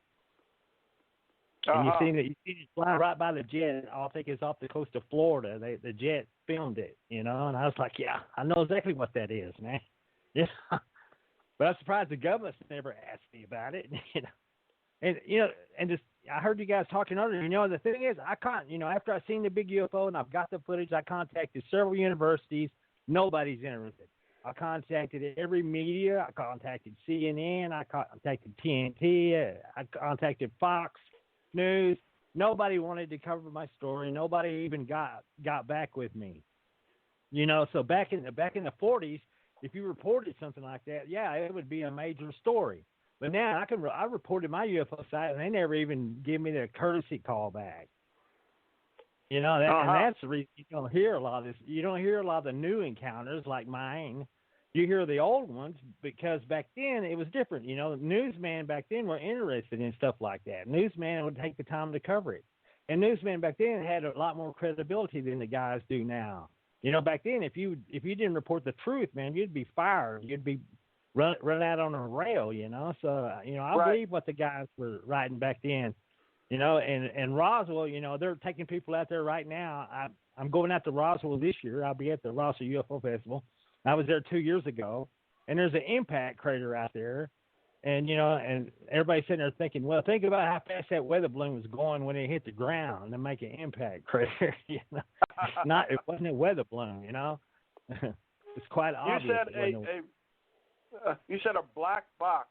And you see it fly right by the jet. I think it's off the coast of Florida. The jet filmed it, and I was like, yeah, I know exactly what that is, man. Yeah. But I'm surprised the government's never asked me about it, And I heard you guys talking earlier. The thing is, after I seen the big UFO and I've got the footage, I contacted several universities. Nobody's interested. I contacted every media. I contacted CNN. I contacted TNT. I contacted Fox News. Nobody wanted to cover my story. Nobody even got back with me. So back in the 40s, if you reported something like that, yeah, it would be a major story. But now I reported my UFO site, and they never even give me the courtesy call back. And that's the reason you don't hear a lot of this. You don't hear a lot of the new encounters like mine. You hear the old ones because back then it was different. Newsmen back then were interested in stuff like that. Newsmen would take the time to cover it. And newsmen back then had a lot more credibility than the guys do now. Back then, if you didn't report the truth, man, you'd be fired. You'd be run out on a rail, So, I believe what the guys were writing back then, and Roswell, they're taking people out there right now. I'm going out to Roswell this year. I'll be at the Roswell UFO Festival. I was there 2 years ago, and there's an impact crater out there. And, and everybody's sitting there thinking, well, think about how fast that weather balloon was going when it hit the ground and make an impact crater. It wasn't a weather balloon, It's quite obvious. You said a black box.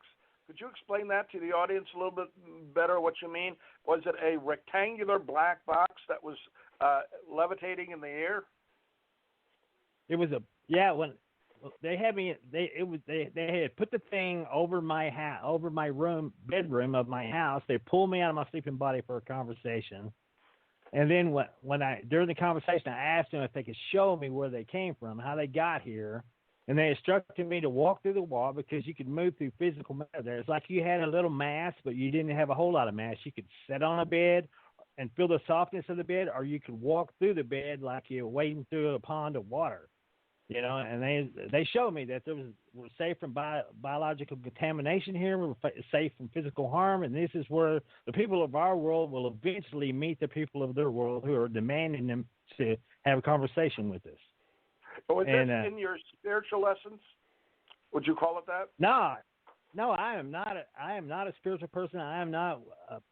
Could you explain that to the audience a little bit better, what you mean? Was it a rectangular black box that was levitating in the air? It was when they had me, they had put the thing over my bedroom of my house. They pulled me out of my sleeping body for a conversation. And then during the conversation, I asked them if they could show me where they came from, how they got here. And they instructed me to walk through the wall because you could move through physical matter there. It's like you had a little mass, but you didn't have a whole lot of mass. You could sit on a bed and feel the softness of the bed, or you could walk through the bed like you're wading through a pond of water. And they showed me that we're safe from biological contamination here. We're safe from physical harm. And this is where the people of our world will eventually meet the people of their world who are demanding them to have a conversation with us. Was this in your spiritual lessons? Would you call it that? No, I am not. I am not a spiritual person. I am not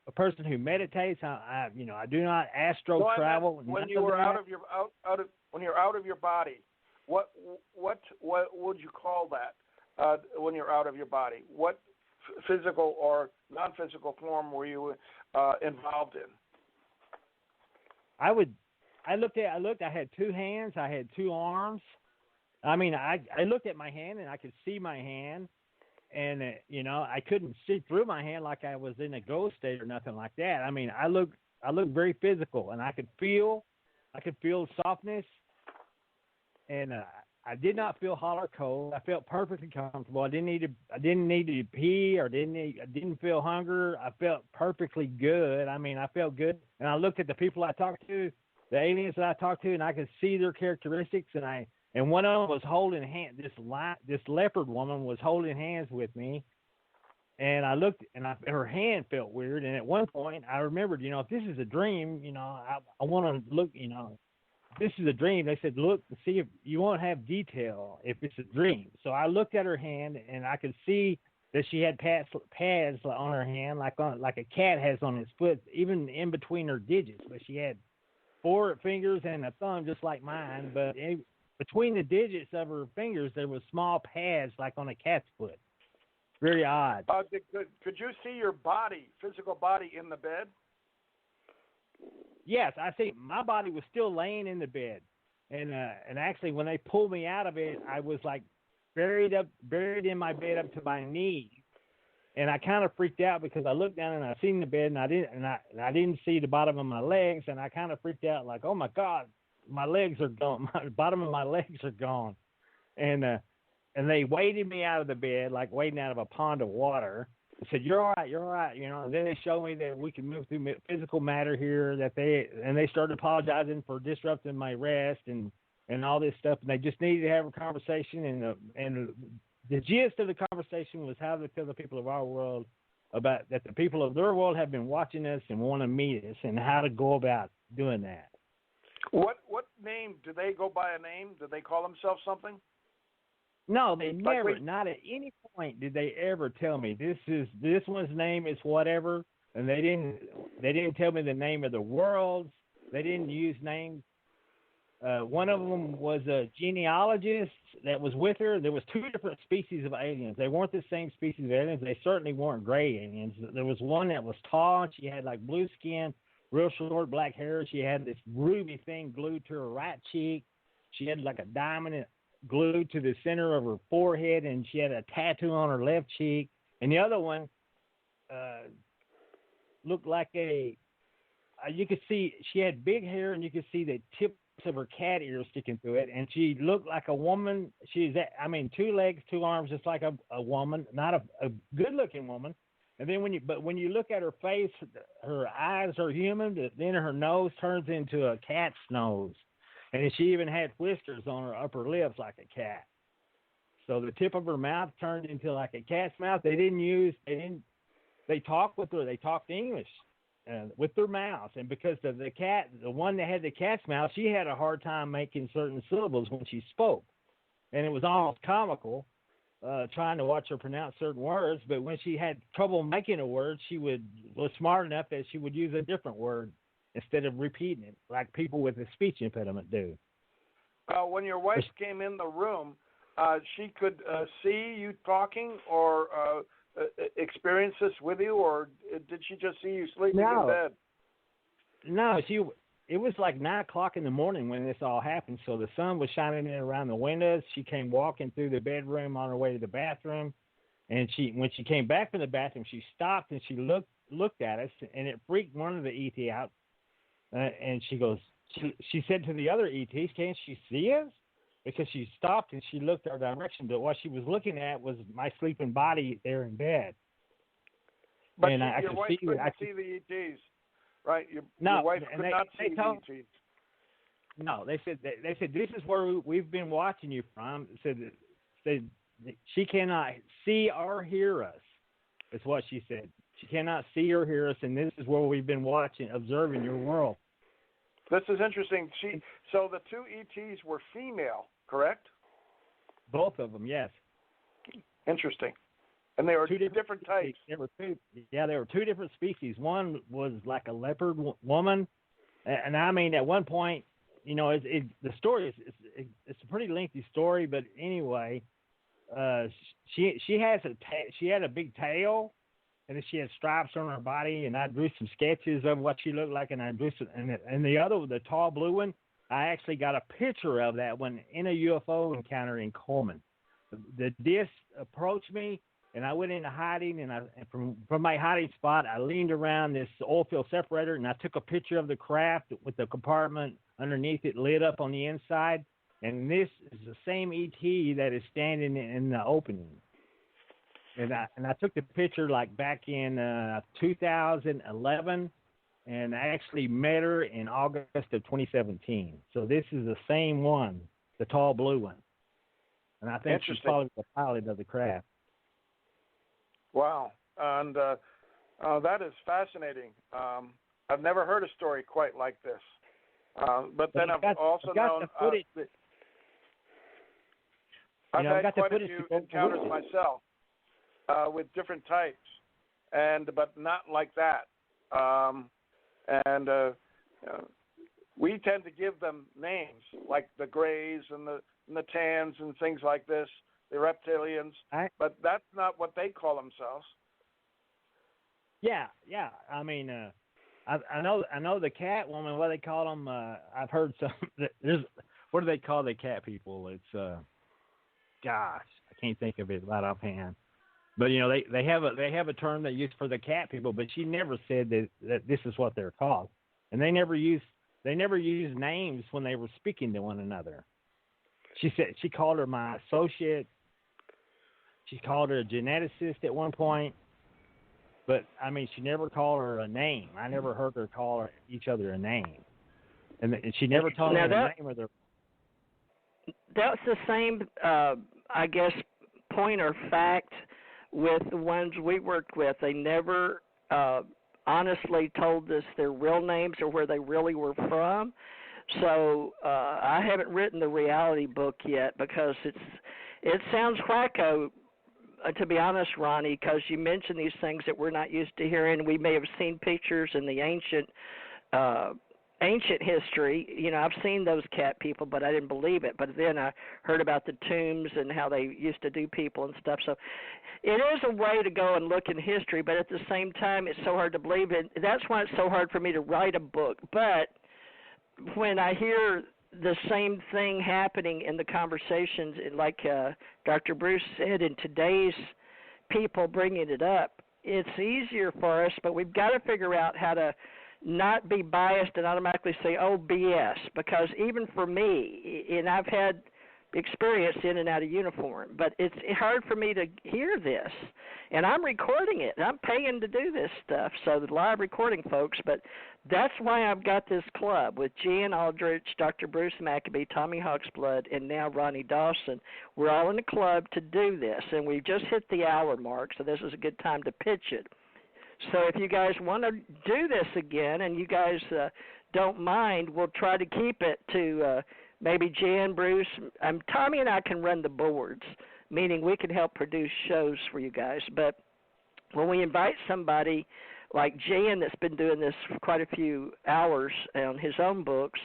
a person who meditates. I do not astro travel. When you were when you're out of your body, what would you call that? When you're out of your body, what physical or non-physical form were you involved in? I looked. I had two hands. I had two arms. I mean, I looked at my hand and I could see my hand, and I couldn't see through my hand like I was in a ghost state or nothing like that. I mean, I looked very physical, and I could feel softness, and I did not feel hot or cold. I felt perfectly comfortable. I didn't need to pee, or I didn't feel hunger. I felt perfectly good. I mean, I felt good, and I looked at the people I talked to, the aliens that I talked to, and I could see their characteristics, and one of them was holding hand. This leopard woman was holding hands with me, and I looked, and her hand felt weird. And at one point, I remembered, if this is a dream, I want to look, this is a dream. They said, look, see if you won't have detail if it's a dream. So I looked at her hand, and I could see that she had pads on her hand, like a cat has on its foot, even in between her digits. But she had 4 fingers and a thumb, just like mine. But between the digits of her fingers, there was small pads, like on a cat's foot. Very odd. Could you see your physical body in the bed? Yes, I see. My body was still laying in the bed, and actually, when they pulled me out of it, I was like buried in my bed up to my knees, and I kind of freaked out because I looked down and I seen the bed, and I didn't see the bottom of my legs, and I kind of freaked out, like, oh my God, my legs are gone, the bottom of my legs are gone, and they waded me out of the bed like wading out of a pond of water. They said, you're all right, And then they showed me that we can move through physical matter here, and they started apologizing for disrupting my rest and all this stuff. And they just needed to have a conversation. And the gist of the conversation was how to tell the people of our world about that the people of their world have been watching us and want to meet us, and how to go about doing that. What name? Do they go by a name? Do they call themselves something? No, they never. Not at any point did they ever tell me this one's name is whatever, and they didn't tell me the name of the worlds. They didn't use names. One of them was a genealogist that was with her. There was 2 different species of aliens. They weren't the same species of aliens. They certainly weren't gray aliens. There was one that was tall, and she had like blue skin, real short black hair. She had this ruby thing glued to her right cheek. She had like a diamond glued to the center of her forehead, and she had a tattoo on her left cheek. And the other one looked like you could see she had big hair, and you could see the tips of her cat ears sticking through it, and she looked like a woman. 2 legs, 2 arms, just like a woman, not a good-looking woman. And then when you look at her face, her eyes are human, but then her nose turns into a cat's nose. And she even had whiskers on her upper lips like a cat. So the tip of her mouth turned into like a cat's mouth. They talked with her. They talked English with their mouths. And because of the one that had the cat's mouth, she had a hard time making certain syllables when she spoke. And it was almost comical trying to watch her pronounce certain words. But when she had trouble making a word, she was smart enough that she would use a different word instead of repeating it, like people with a speech impediment do. When your wife came in the room, she could see you talking or experience this with you, or did she just see you sleeping in bed? No, it was like 9 o'clock in the morning when this all happened, so the sun was shining in around the windows. She came walking through the bedroom on her way to the bathroom, and when she came back from the bathroom, she stopped and she looked at us, and it freaked one of the ET out. And she goes, she said to the other ETs, can't she see us? Because she stopped and she looked our direction, but what she was looking at was my sleeping body there in bed. But your wife couldn't see the ETs, right? Your wife could not see the ETs. No, they said this is where we've been watching you from. Said she cannot see or hear us. Is what she said. She cannot see or hear us, and this is where we've been observing your world. This is interesting. So the 2 ETs were female, correct? Both of them, yes. Interesting. And they were 2 different types. There were 2 different species. One was like a leopard woman, and I mean, at one point, the story it's a pretty lengthy story, but anyway, she had a big tail, and then she had stripes on her body, and I drew some sketches of what she looked like, and I drew some, and the tall blue one, I actually got a picture of that one in a UFO encounter in Coleman. The disc approached me, and I went into hiding, and from my hiding spot, I leaned around this oil field separator, and I took a picture of the craft with the compartment underneath it lit up on the inside, and this is the same ET that is standing in the opening. And I took the picture like back in 2011, and I actually met her in August of 2017. So this is the same one, the tall blue one. And I think she's probably the pilot of the craft. Wow. And that is fascinating. I've never heard a story quite like this. But then I've also known I've had quite a few encounters myself with different types, but not like that. We tend to give them names like the Greys and the Tans and things like this, the reptilians, but that's not what they call themselves. Yeah. I mean, I know the cat woman. What do they call them? I've heard some. What do they call the cat people? It's gosh, I can't think of it right offhand. But they have a term they use for the cat people. But she never said that this is what they're called, and they never use names when they were speaking to one another. She called her my associate. She called her a geneticist at one point. But, I mean, she never called her a name. I never heard her call each other a name. And she never told me the name of their... That's the same, I guess, point or fact with the ones we worked with. They never honestly told us their real names or where they really were from. So I haven't written the reality book yet because it sounds wacko, to be honest, Ronnie, because you mentioned these things that we're not used to hearing. We may have seen pictures in the ancient history. I've seen those cat people, but I didn't believe it. But then I heard about the tombs and how they used to do people and stuff. So it is a way to go and look in history, but at the same time, it's so hard to believe it. That's why it's so hard for me to write a book. But when I hear the same thing happening in the conversations, like Dr. Bruce said, in today's people bringing it up, it's easier for us, but we've got to figure out how to not be biased and automatically say, oh, BS, because even for me, and I've had experience in and out of uniform, but it's hard for me to hear this, and I'm recording it. I'm paying to do this stuff, so the live recording, folks, but that's why I've got this club with Jan Aldrich, Dr. Bruce Maccabee, Tommy Hawksblood, and now Ronnie Dawson. We're all in a club to do this, and we've just hit the hour mark, so this is a good time to pitch it. So if you guys want to do this again and you guys don't mind, we'll try to keep it to maybe Jan, Bruce. Tommy and I can run the boards, meaning we can help produce shows for you guys. But when we invite somebody like Jan that's been doing this for quite a few hours on his own books,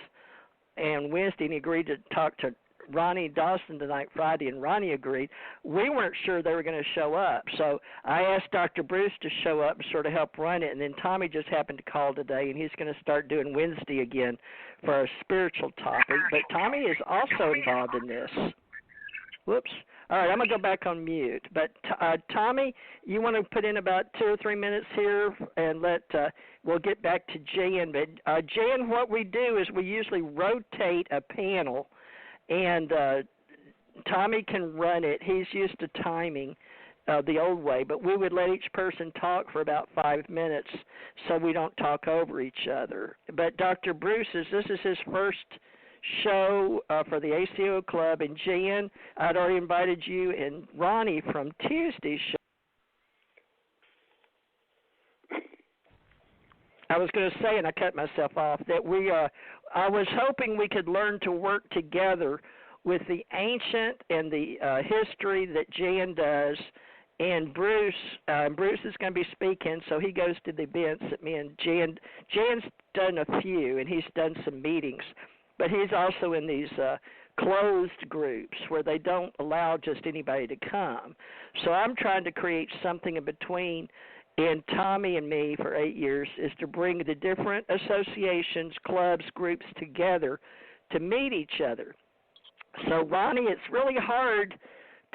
and Wednesday and he agreed to talk to Ronnie Dawson tonight, Friday, and Ronnie agreed. We weren't sure they were going to show up, so I asked Dr. Bruce to show up and sort of help run it, and then Tommy just happened to call today, and he's going to start doing Wednesday again for a spiritual topic. But Tommy is also involved in this. Whoops. All right, I'm going to go back on mute. But Tommy, you want to put in about 2 or 3 minutes here, and we'll get back to Jan. But Jan, what we do is we usually rotate a panel, and Tommy can run it. He's used to timing the old way, but we would let each person talk for about 5 minutes so we don't talk over each other. But Dr. Bruce, this is his first show for the ACO Club, and Jan, I'd already invited you and Ronnie from Tuesday's show. I was going to say, and I cut myself off, that I was hoping we could learn to work together with the ancient and the history that Jan does, and Bruce is going to be speaking, so he goes to the events that me and Jan's done a few, and he's done some meetings, but he's also in these closed groups where they don't allow just anybody to come. So I'm trying to create something in between. And Tommy and me for 8 years is to bring the different associations, clubs, groups together to meet each other. So, Ronnie, it's really hard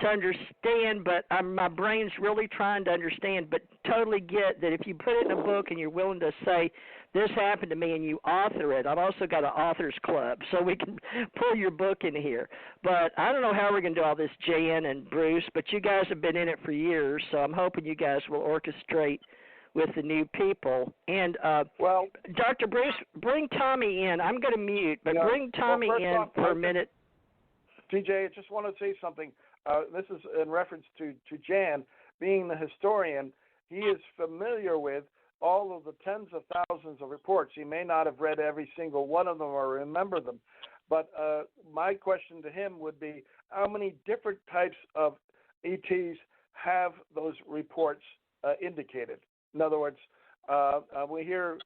to understand, but my brain's really trying to understand, but totally get that if you put it in a book and you're willing to say, this happened to me, and you author it. I've also got an author's club, so we can pull your book in here. But I don't know how we're going to do all this, Jan and Bruce, but you guys have been in it for years, so I'm hoping you guys will orchestrate with the new people. And, well, Dr. Bruce, bring Tommy in. I'm going to mute, but bring Tommy in for a minute. TJ, I just want to say something. This is in reference to Jan. Being the historian, he is familiar with all of the tens of thousands of reports. He may not have read every single one of them or remember them. But my question to him would be, how many different types of ETs have those reports indicated? In other words, we hear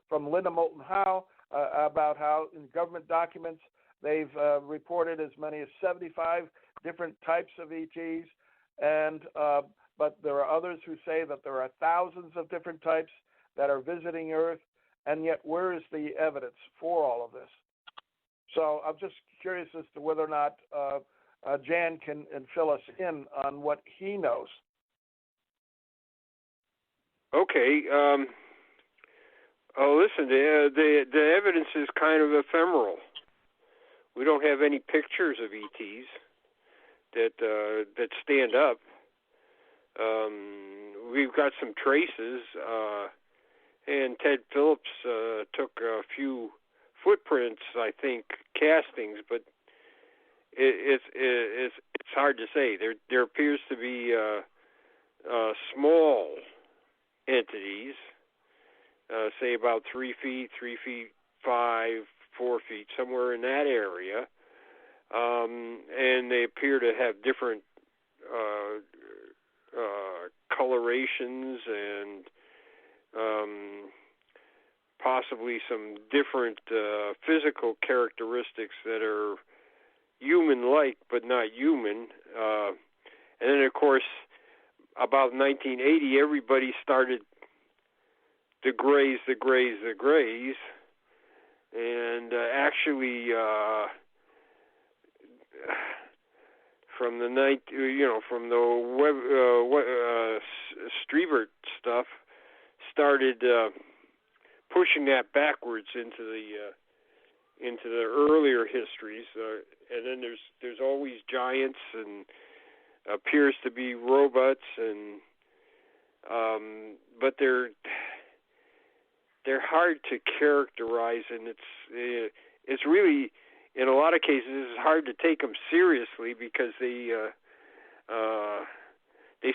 from Linda Moulton Howe about how in government documents they've reported as many as 75 different types of ETs, and but there are others who say that there are thousands of different types that are visiting Earth, and yet where is the evidence for all of this? So I'm just curious as to whether or not Jan can fill us in on what he knows. Okay. Listen, the evidence is kind of ephemeral. We don't have any pictures of ETs that stand up. We've got some traces, and Ted Phillips took a few footprints, I think, castings, but it's hard to say. There appears to be small entities, say about 3 feet, 3 feet 5, 4 feet, somewhere in that area, and they appear to have different colorations and possibly some different physical characteristics that are human-like but not human. And then, of course, about 1980, everybody started to graze, and actually, from the Strebert stuff, started pushing that backwards into the earlier histories, and then there's always giants and appears to be robots, and but they're hard to characterize, and it's really, in a lot of cases, it's hard to take them seriously because they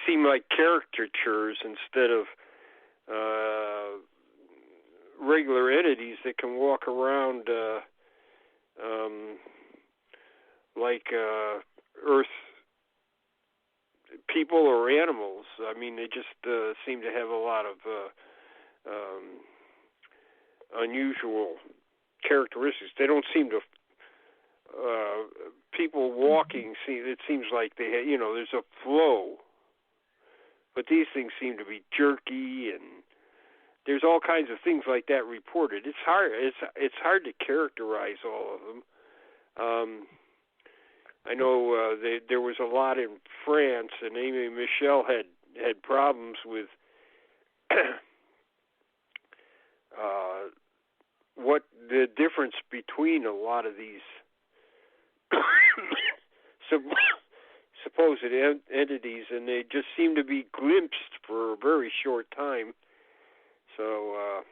seem like caricatures instead of regular entities that can walk around like Earth people or animals. I mean, they just seem to have a lot of unusual characteristics. They don't seem to people walking. It seems like they there's a flow, but these things seem to be jerky, and there's all kinds of things like that reported. It's hard. It's hard to characterize all of them. I know there was a lot in France, and Amy Michel had problems with what the difference between a lot of these supposed entities, and they just seem to be glimpsed for a very short time. So,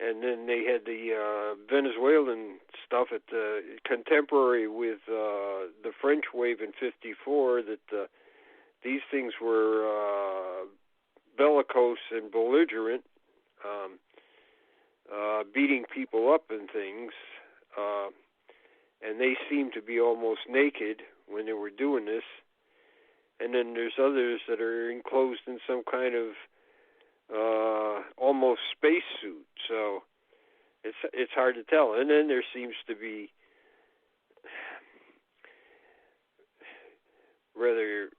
and then they had the Venezuelan stuff at the contemporary with the French wave in '54. That these things were bellicose and belligerent, beating people up and things, and they seemed to be almost naked when they were doing this. And then there's others that are enclosed in some kind of almost spacesuit. So It's hard to tell. And then there seems to be rather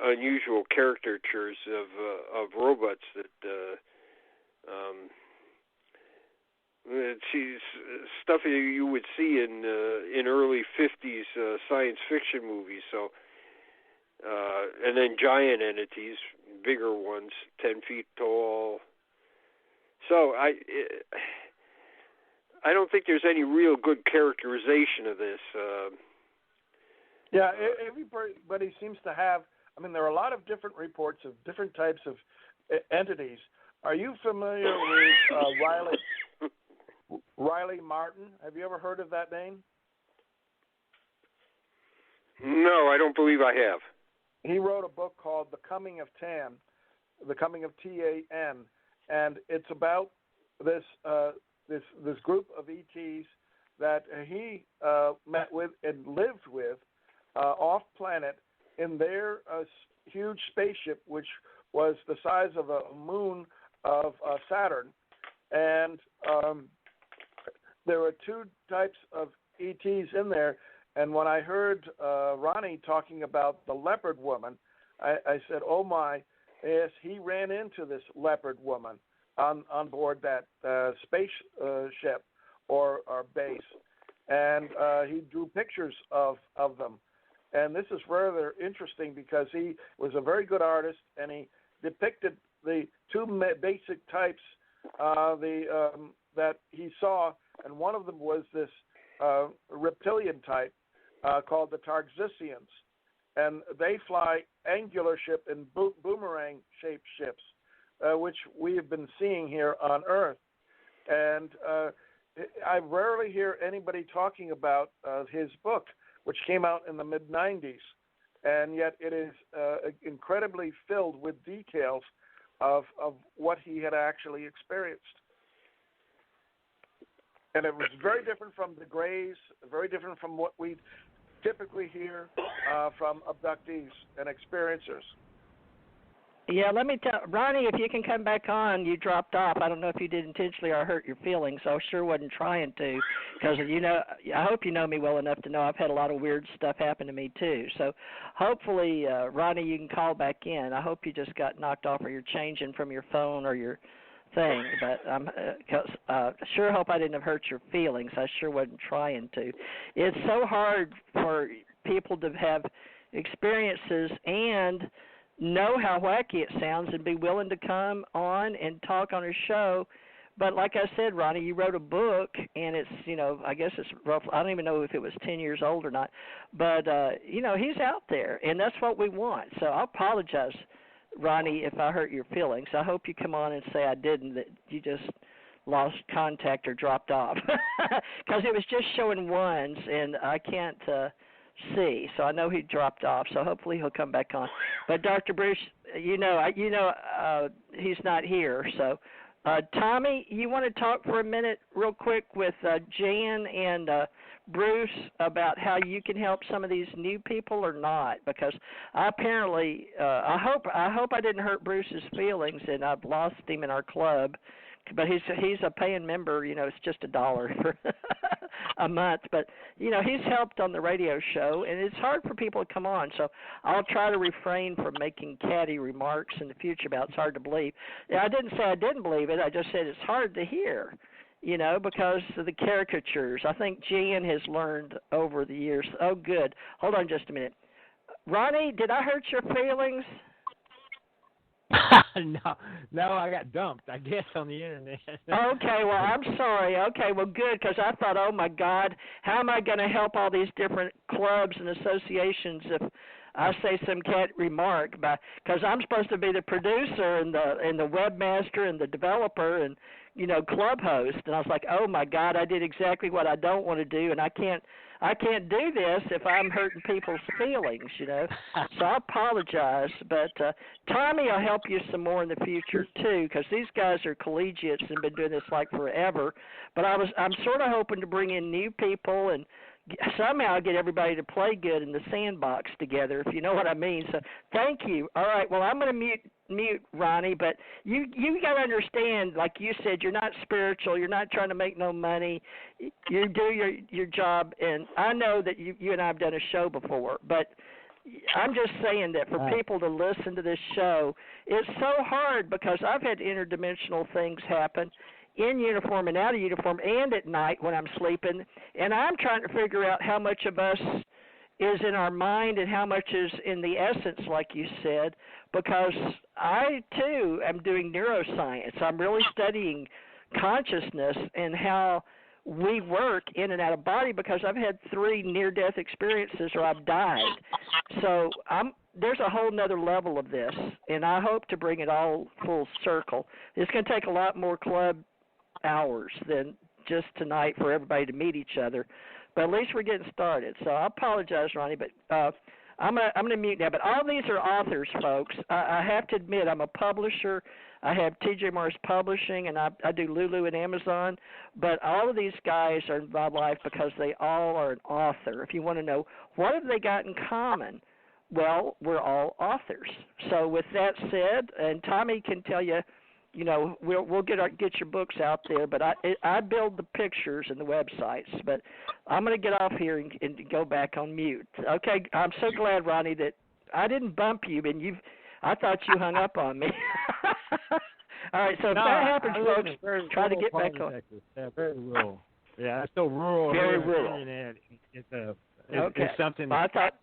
unusual caricatures of robots that it's stuff you would see in early 50s science fiction movies. So and then giant entities, bigger ones, 10 feet tall. So I don't think there's any real good characterization of this. Yeah, everybody seems to have. I mean, there are a lot of different reports of different types of entities. Are you familiar with Riley Martin? Have you ever heard of that name? No, I don't believe I have. He wrote a book called The Coming of Tan, The Coming of Tan, and it's about this group of ETs that he met with and lived with off planet in their huge spaceship, which was the size of a moon of Saturn. And there were two types of ETs in there. And when I heard Ronnie talking about the Leopard Woman, I said, oh my, yes, he ran into this Leopard Woman on board that spaceship or base. And he drew pictures of them. And this is rather interesting because he was a very good artist, and he depicted the two basic types that he saw, and one of them was this reptilian type called the Tarxicians, and they fly angular ship and boomerang-shaped ships, which we have been seeing here on Earth. And I rarely hear anybody talking about his book, which came out in the mid-'90s, and yet it is incredibly filled with details of what he had actually experienced. And it was very different from the Greys, very different from what we typically hear from abductees and experiencers. Yeah, let me tell Ronnie, if you can come back on, you dropped off. I don't know if you did intentionally or hurt your feelings. So I sure wasn't trying to, because I hope you know me well enough to know I've had a lot of weird stuff happen to me too. So hopefully, Ronnie, you can call back in. I hope you just got knocked off or you're changing from your phone or your thing. But I sure hope I didn't have hurt your feelings. I sure wasn't trying to. It's so hard for people to have experiences and know how wacky it sounds and be willing to come on and talk on a show. But like I said, Ronnie, you wrote a book, and it's, I guess it's rough. I don't even know if it was 10 years old or not. But, he's out there, and that's what we want. So I apologize, Ronnie, if I hurt your feelings. I hope you come on and say I didn't, that you just lost contact or dropped off. Because it was just showing ones, and I can't see, so I know he dropped off, so hopefully he'll come back on. But Dr. Bruce, he's not here. So Tommy, you want to talk for a minute real quick with Jan and Bruce about how you can help some of these new people or not? Because I hope I didn't hurt Bruce's feelings, and I've lost him in our club. But he's a paying member, it's just $1 for a month. But, he's helped on the radio show, and it's hard for people to come on. So I'll try to refrain from making catty remarks in the future about it's hard to believe. I didn't say I didn't believe it. I just said it's hard to hear, because of the caricatures. I think Jan has learned over the years. Oh, good. Hold on just a minute. Ronnie, did I hurt your feelings? No, I got dumped, I guess, on the internet. Okay, well, I'm sorry. Okay, well, good, because I thought, oh, my God, how am I going to help all these different clubs and associations if I say some cat remark? Because I'm supposed to be the producer and the webmaster and the developer and, club host. And I was like, oh, my God, I did exactly what I don't want to do, and I can't do this if I'm hurting people's feelings, So I apologize. But Tommy will help you some more in the future, too, because these guys are collegiates and been doing this like forever. But I'm sort of hoping to bring in new people and somehow get everybody to play good in the sandbox together, if you know what I mean. So thank you. All right, well, I'm going to mute Ronnie, but you got to understand, like you said, you're not spiritual. You're not trying to make no money. You do your job, and I know that you and I have done a show before, but I'm just saying that for people to listen to this show, it's so hard because I've had interdimensional things happen in uniform and out of uniform and at night when I'm sleeping, and I'm trying to figure out how much of us is in our mind and how much is in the essence, like you said, because I, too, am doing neuroscience. I'm really studying consciousness and how we work in and out of body because I've had 3 near-death experiences or I've died. So there's a whole nother level of this, and I hope to bring it all full circle. It's going to take a lot more club hours than just tonight for everybody to meet each other, but at least we're getting started. So I apologize, Ronnie, but I'm gonna mute now. But all these are authors, folks. I have to admit, I'm a publisher. I have TJ Morris Publishing, and I do Lulu and Amazon. But all of these guys are in my life because they all are an author. If you want to know what have they got in common, well, we're all authors. So with that said, and Tommy can tell you, you know, we'll get your books out there, but I build the pictures and the websites. But I'm going to get off here and go back on mute. Okay, I'm so glad, Ronnie, that I didn't bump you, and I thought you hung up on me. All right, so if that happens, folks, try to get back on. Yeah, very rural. Yeah, it's so rural. Very rural. Internet, it's something. I thought.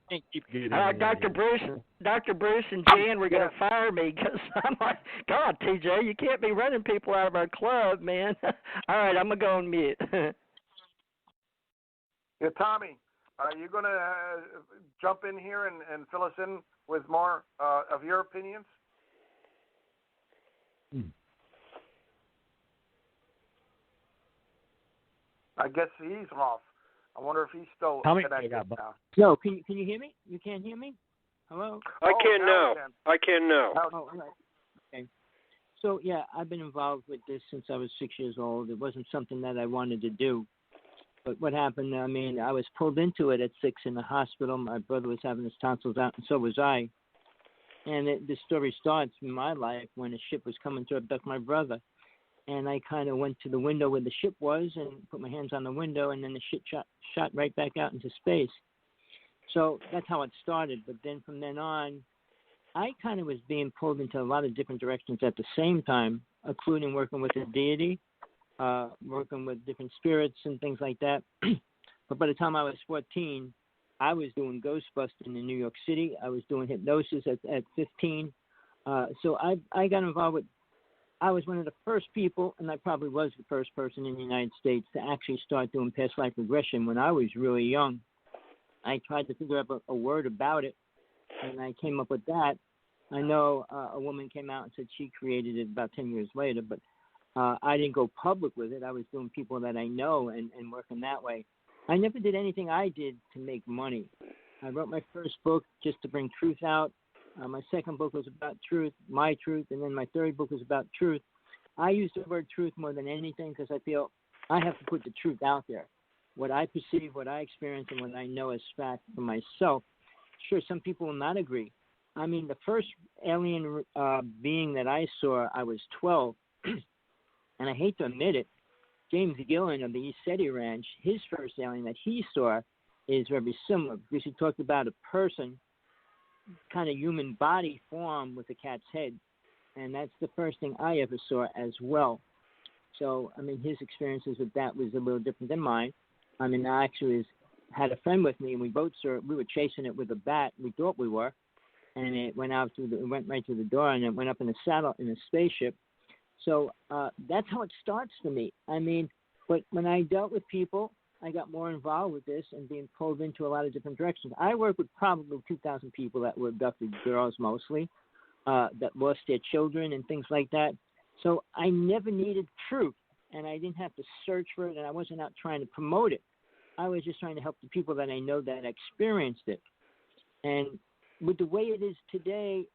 Can't keep getting Dr. Bruce and Jan were going to fire me because I'm like, God, TJ, you can't be running people out of our club, man. All right, I'm going to go on mute. Yeah, Tommy, are you going to jump in here and fill us in with more of your opinions? I guess he's off. I wonder if he's still connected now. No, can you hear me? You can't hear me? Hello? I can now. I can now. Oh, all right. Okay. So, yeah, I've been involved with this since I was 6 years old. It wasn't something that I wanted to do. But what happened, I mean, I was pulled into it at 6 in the hospital. My brother was having his tonsils out, and so was I. And the story starts in my life when a ship was coming to abduct my brother. And I kind of went to the window where the ship was and put my hands on the window, and then the ship shot right back out into space. So that's how it started. But then from then on, I kind of was being pulled into a lot of different directions at the same time, including working with a deity, working with different spirits and things like that. But by the time I was 14, I was doing Ghostbusting in New York City. I was doing hypnosis at 15. So I got involved with. I was one of the first people, and I probably was the first person in the United States to actually start doing past life regression when I was really young. I tried to figure out a word about it, and I came up with that. I know a woman came out and said she created it about 10 years later, but I didn't go public with it. I was doing people that I know and working that way. I never did anything I did to make money. I wrote my first book just to bring truth out. My second book was about truth, my truth, and then my third book was about truth. I use the word truth more than anything because I feel I have to put the truth out there. What I perceive, what I experience, and what I know as fact for myself. Sure, some people will not agree. I mean, the first alien being that I saw, I was 12, and I hate to admit it, James Gillen of the East City Ranch, his first alien that he saw is very similar because he talked about a person, kind of human body form with a cat's head, and that's the first thing I ever saw as well. So, I mean, his experiences with that was a little different than mine. I mean, I actually had a friend with me, and we both saw it. We were chasing it with a bat. We thought we were, and it went right through the door, and it went up in a saddle in a spaceship. So that's how it starts for me. I mean, but when I dealt with people, I got more involved with this and being pulled into a lot of different directions. I work with probably 2,000 people that were abducted, girls mostly, that lost their children and things like that. So I never needed truth, and I didn't have to search for it, and I wasn't out trying to promote it. I was just trying to help the people that I know that experienced it. And with the way it is today,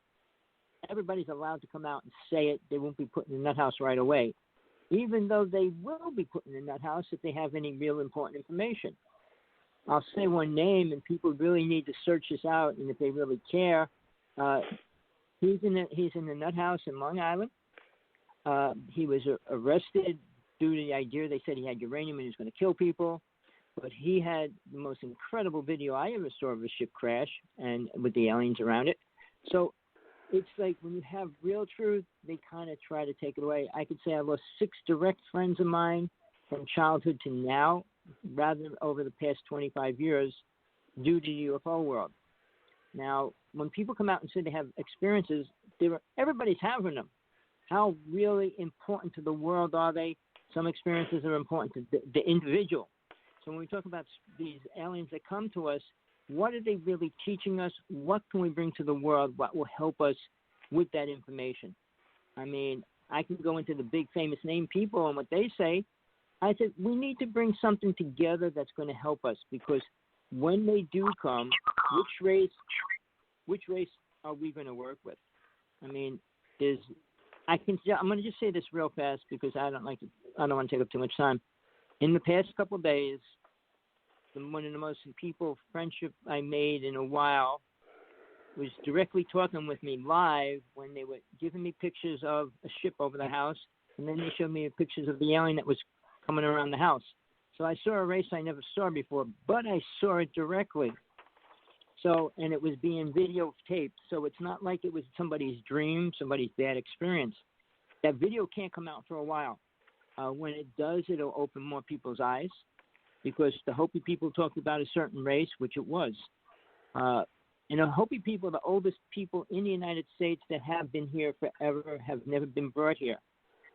everybody's allowed to come out and say it. They won't be put in the nut house right away, even though they will be put in the nut house if they have any real important information. I'll say one name, and people really need to search this out, and if they really care, he's in the nut house in Long Island. He was arrested due to the idea they said he had uranium and he was going to kill people. But he had the most incredible video I ever saw of a ship crash and with the aliens around it. So it's like when you have real truth, they kind of try to take it away. I could say I lost 6 direct friends of mine from childhood to now, rather than over the past 25 years, due to the UFO world. Now, when people come out and say they have experiences, everybody's having them. How really important to the world are they? Some experiences are important to the individual. So when we talk about these aliens that come to us, what are they really teaching us? What can we bring to the world? What will help us with that information? I mean, I can go into the big famous name people and what they say. I said, we need to bring something together that's going to help us, because when they do come, which race are we going to work with? I mean, I'm going to just say this real fast because I don't want to take up too much time. In the past couple of days, one of the most people friendship I made in a while was directly talking with me live when they were giving me pictures of a ship over the house, and then they showed me pictures of the alien that was coming around the house. So I saw a race I never saw before, but I saw it directly. So, and it was being videotaped, so it's not like it was somebody's dream, somebody's bad experience. That video can't come out for a while. When it does, it'll open more people's eyes, because the Hopi people talked about a certain race, which it was. And the Hopi people are the oldest people in the United States that have been here forever, have never been brought here.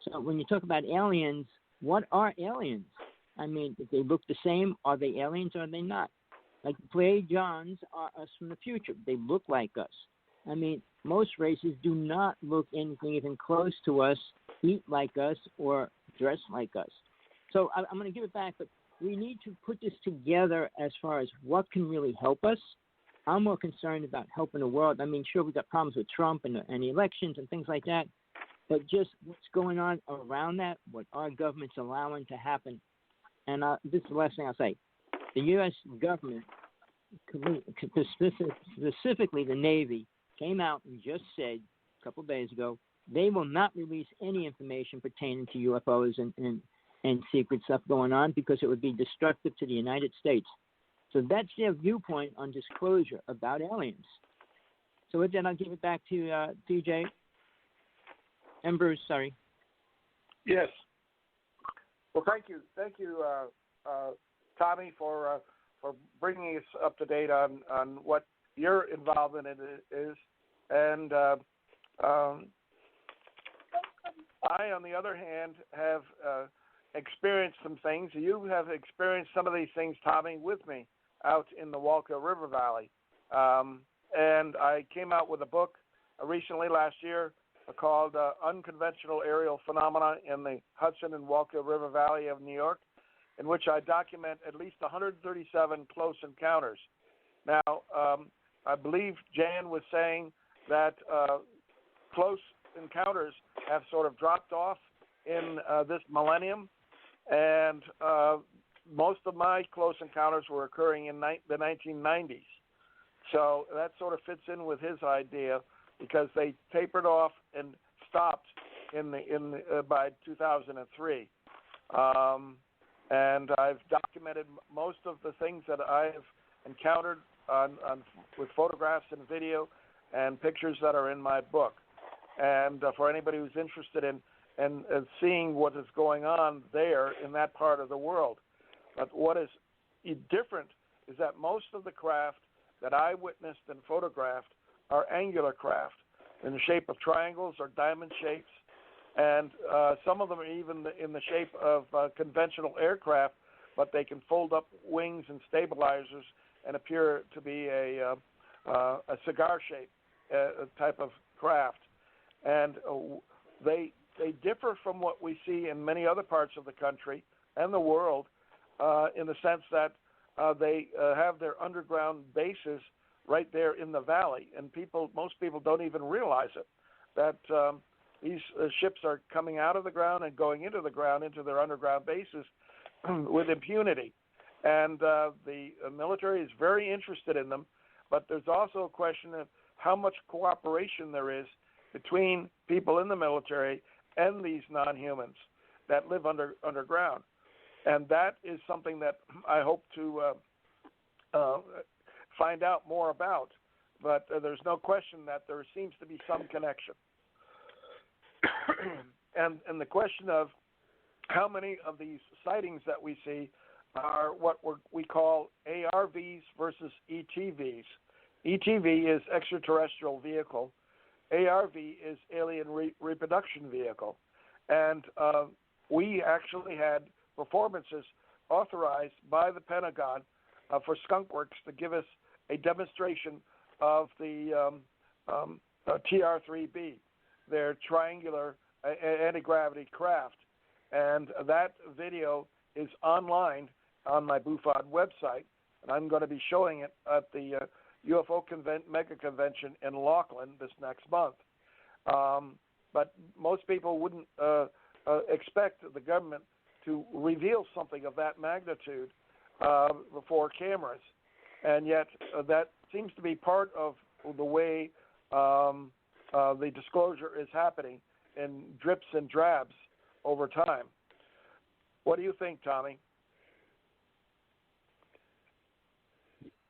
So when you talk about aliens, what are aliens? I mean, if they look the same, are they aliens or are they not? Like the Pleiadians Johns are us from the future. They look like us. I mean, most races do not look anything even close to us, eat like us, or dress like us. So I'm going to give it back, but we need to put this together as far as what can really help us. I'm more concerned about helping the world. I mean, sure, we've got problems with Trump and the elections and things like that, but just what's going on around that, what our government's allowing to happen. And this is the last thing I'll say. The U.S. government, specifically the Navy, came out and just said a couple of days ago they will not release any information pertaining to UFOs and secret stuff going on, because it would be destructive to the United States. So that's their viewpoint on disclosure about aliens. So with that, I'll give it back to DJ and Bruce. Sorry. Yes. Well, thank you, Tommy, for bringing us up to date on what your involvement in it is, and I, on the other hand, have experienced some things. You have experienced some of these things, Tommy, with me out in the Walker River Valley, and I came out with a book recently last year called Unconventional Aerial Phenomena in the Hudson and Walker River Valley of New York, in which I document at least 137 close encounters. Now, I believe Jan was saying that close encounters have sort of dropped off in this millennium, and most of my close encounters were occurring in the 1990s. So that sort of fits in with his idea, because they tapered off and stopped by 2003. And I've documented most of the things that I have encountered with photographs and video and pictures that are in my book. And for anybody who's interested in seeing what is going on there in that part of the world. But what is different is that most of the craft that I witnessed and photographed are angular craft in the shape of triangles or diamond shapes, and some of them are even in the shape of conventional aircraft, but they can fold up wings and stabilizers and appear to be a cigar shape type of craft. And they differ from what we see in many other parts of the country and the world in the sense that they have their underground bases right there in the valley, and most people don't even realize it, that these ships are coming out of the ground and going into the ground, into their underground bases with impunity. And the military is very interested in them, but there's also a question of how much cooperation there is between people in the military and these non-humans that live underground. And that is something that I hope to find out more about. But there's no question that there seems to be some connection. and the question of how many of these sightings that we see are what we call ARVs versus ETVs. ETV is extraterrestrial vehicle. ARV is alien reproduction vehicle. And we actually had performances authorized by the Pentagon for Skunk Works to give us a demonstration of the TR-3B, their triangular anti-gravity craft. And that video is online on my BUFOD website, and I'm going to be showing it at the UFO Mega Convention in Laughlin this next month. But most people wouldn't expect the government to reveal something of that magnitude before cameras, and yet that seems to be part of the way the disclosure is happening in drips and drabs over time. What do you think, Tommy?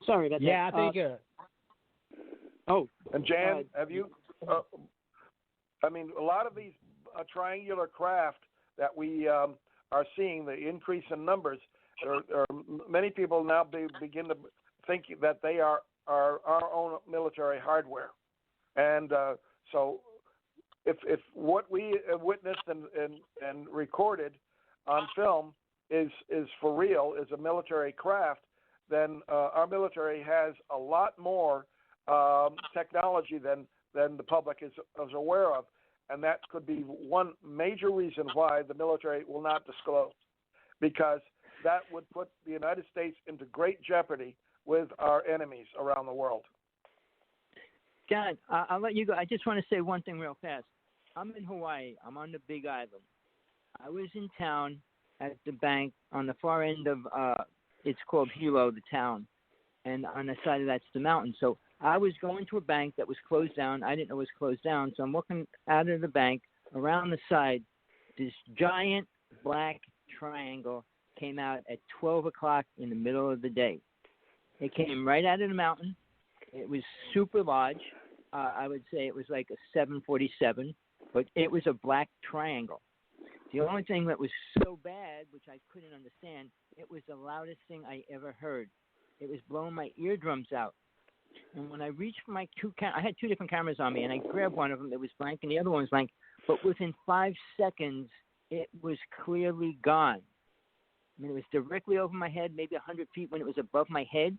Sorry about that. Yeah, I think. And Jan, have you? I mean, a lot of these triangular craft that we are seeing, the increase in numbers, many people now begin to think that they are our own military hardware. And so if what we witnessed and recorded on film is for real, is a military craft, then our military has a lot more technology than the public is aware of. And that could be one major reason why the military will not disclose, because that would put the United States into great jeopardy with our enemies around the world. John, I'll let you go. I just want to say one thing real fast. I'm in Hawaii. I'm on the Big Island. I was in town at the bank on the far end of, it's called Hilo, the town, and on the side of that's the mountain. So I was going to a bank that was closed down. I didn't know it was closed down, so I'm walking out of the bank. Around the side, this giant black triangle came out at 12 o'clock in the middle of the day. It came right out of the mountain. It was super large. I would say it was like a 747, but it was a black triangle. The only thing that was so bad, which I couldn't understand, it was the loudest thing I ever heard. It was blowing my eardrums out. And when I reached for my I had two different cameras on me, and I grabbed one of them. It was blank, and the other one was blank. But within 5 seconds, it was clearly gone. I mean, it was directly over my head, maybe 100 feet when it was above my head.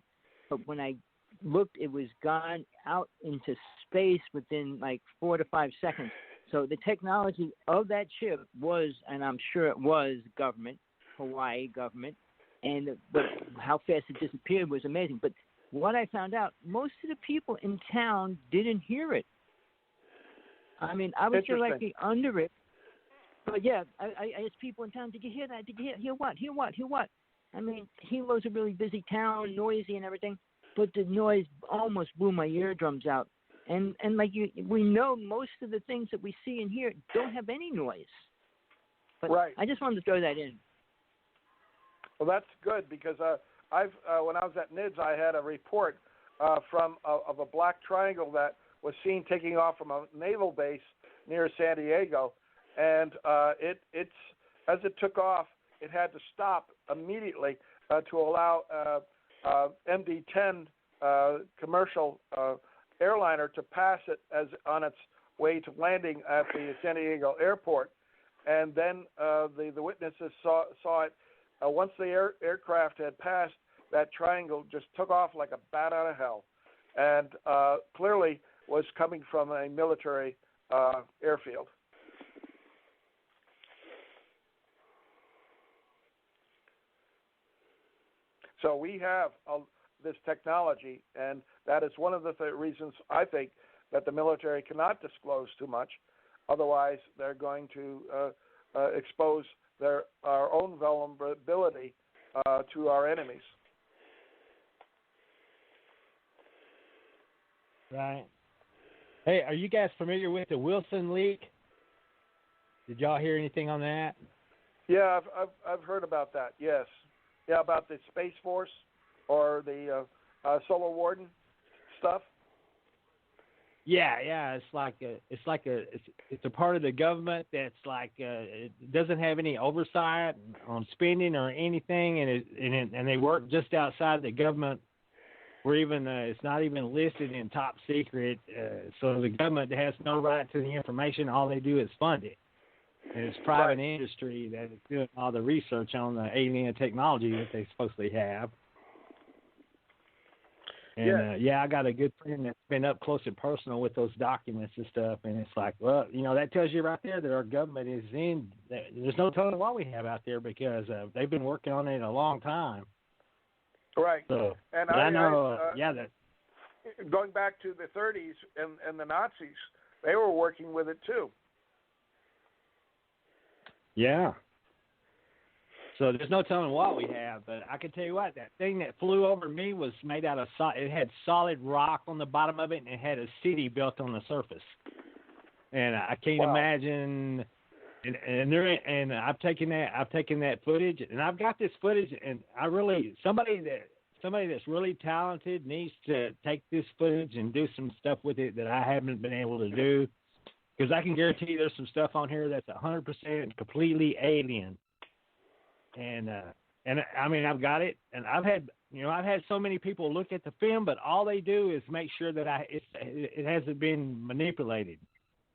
But when I looked, it was gone out into space within like 4 to 5 seconds. So the technology of that ship was, and I'm sure it was, government, Hawaii government, but how fast it disappeared was amazing. But what I found out, most of the people in town didn't hear it. I mean, I was directly under it. But yeah, I asked people in town, did you hear that? Did you hear what? Hear what? Hear what? I mean, Hilo's a really busy town, noisy and everything, but the noise almost blew my eardrums out. And like we know most of the things that we see and hear don't have any noise. But right. I just wanted to throw that in. Well, that's good because I've when I was at NIDS, I had a report of a black triangle that was seen taking off from a naval base near San Diego, and it's as it took off, it had to stop immediately to allow MD-10 commercial airliner to pass it as on its way to landing at the San Diego airport, and then the witnesses saw it. Once the aircraft had passed, that triangle just took off like a bat out of hell, and clearly was coming from a military airfield. So we have this technology, and that is one of the reasons I think that the military cannot disclose too much. Otherwise, they're going to expose our own vulnerability to our enemies. Right. Hey, are you guys familiar with the Wilson leak? Did y'all hear anything on that? Yeah, I've heard about that. Yes, yeah, about the Space Force or the Solar Warden stuff. Yeah, it's a part of the government that's like it doesn't have any oversight on spending or anything, and they work just outside the government, where even it's not even listed in top secret. So the government has no right to the information. All they do is fund it, and it's private industry that is doing all the research on the alien technology that they supposedly have. And, I got a good friend that's been up close and personal with those documents and stuff. And it's like, well, that tells you right there that our government is in. There's no telling what we have out there because they've been working on it a long time. Right. So, and I know, that going back to the 30s and the Nazis, they were working with it too. Yeah. So there's no telling what we have, but I can tell you what, that thing that flew over me was made out of it had solid rock on the bottom of it, and it had a city built on the surface. And I can't imagine. And I've taken that footage, and I've got this footage, and somebody that's really talented needs to take this footage and do some stuff with it that I haven't been able to do, because I can guarantee you there's some stuff on here that's 100% completely alien. And I mean, I've got it, and I've had so many people look at the film, but all they do is make sure that it hasn't been manipulated.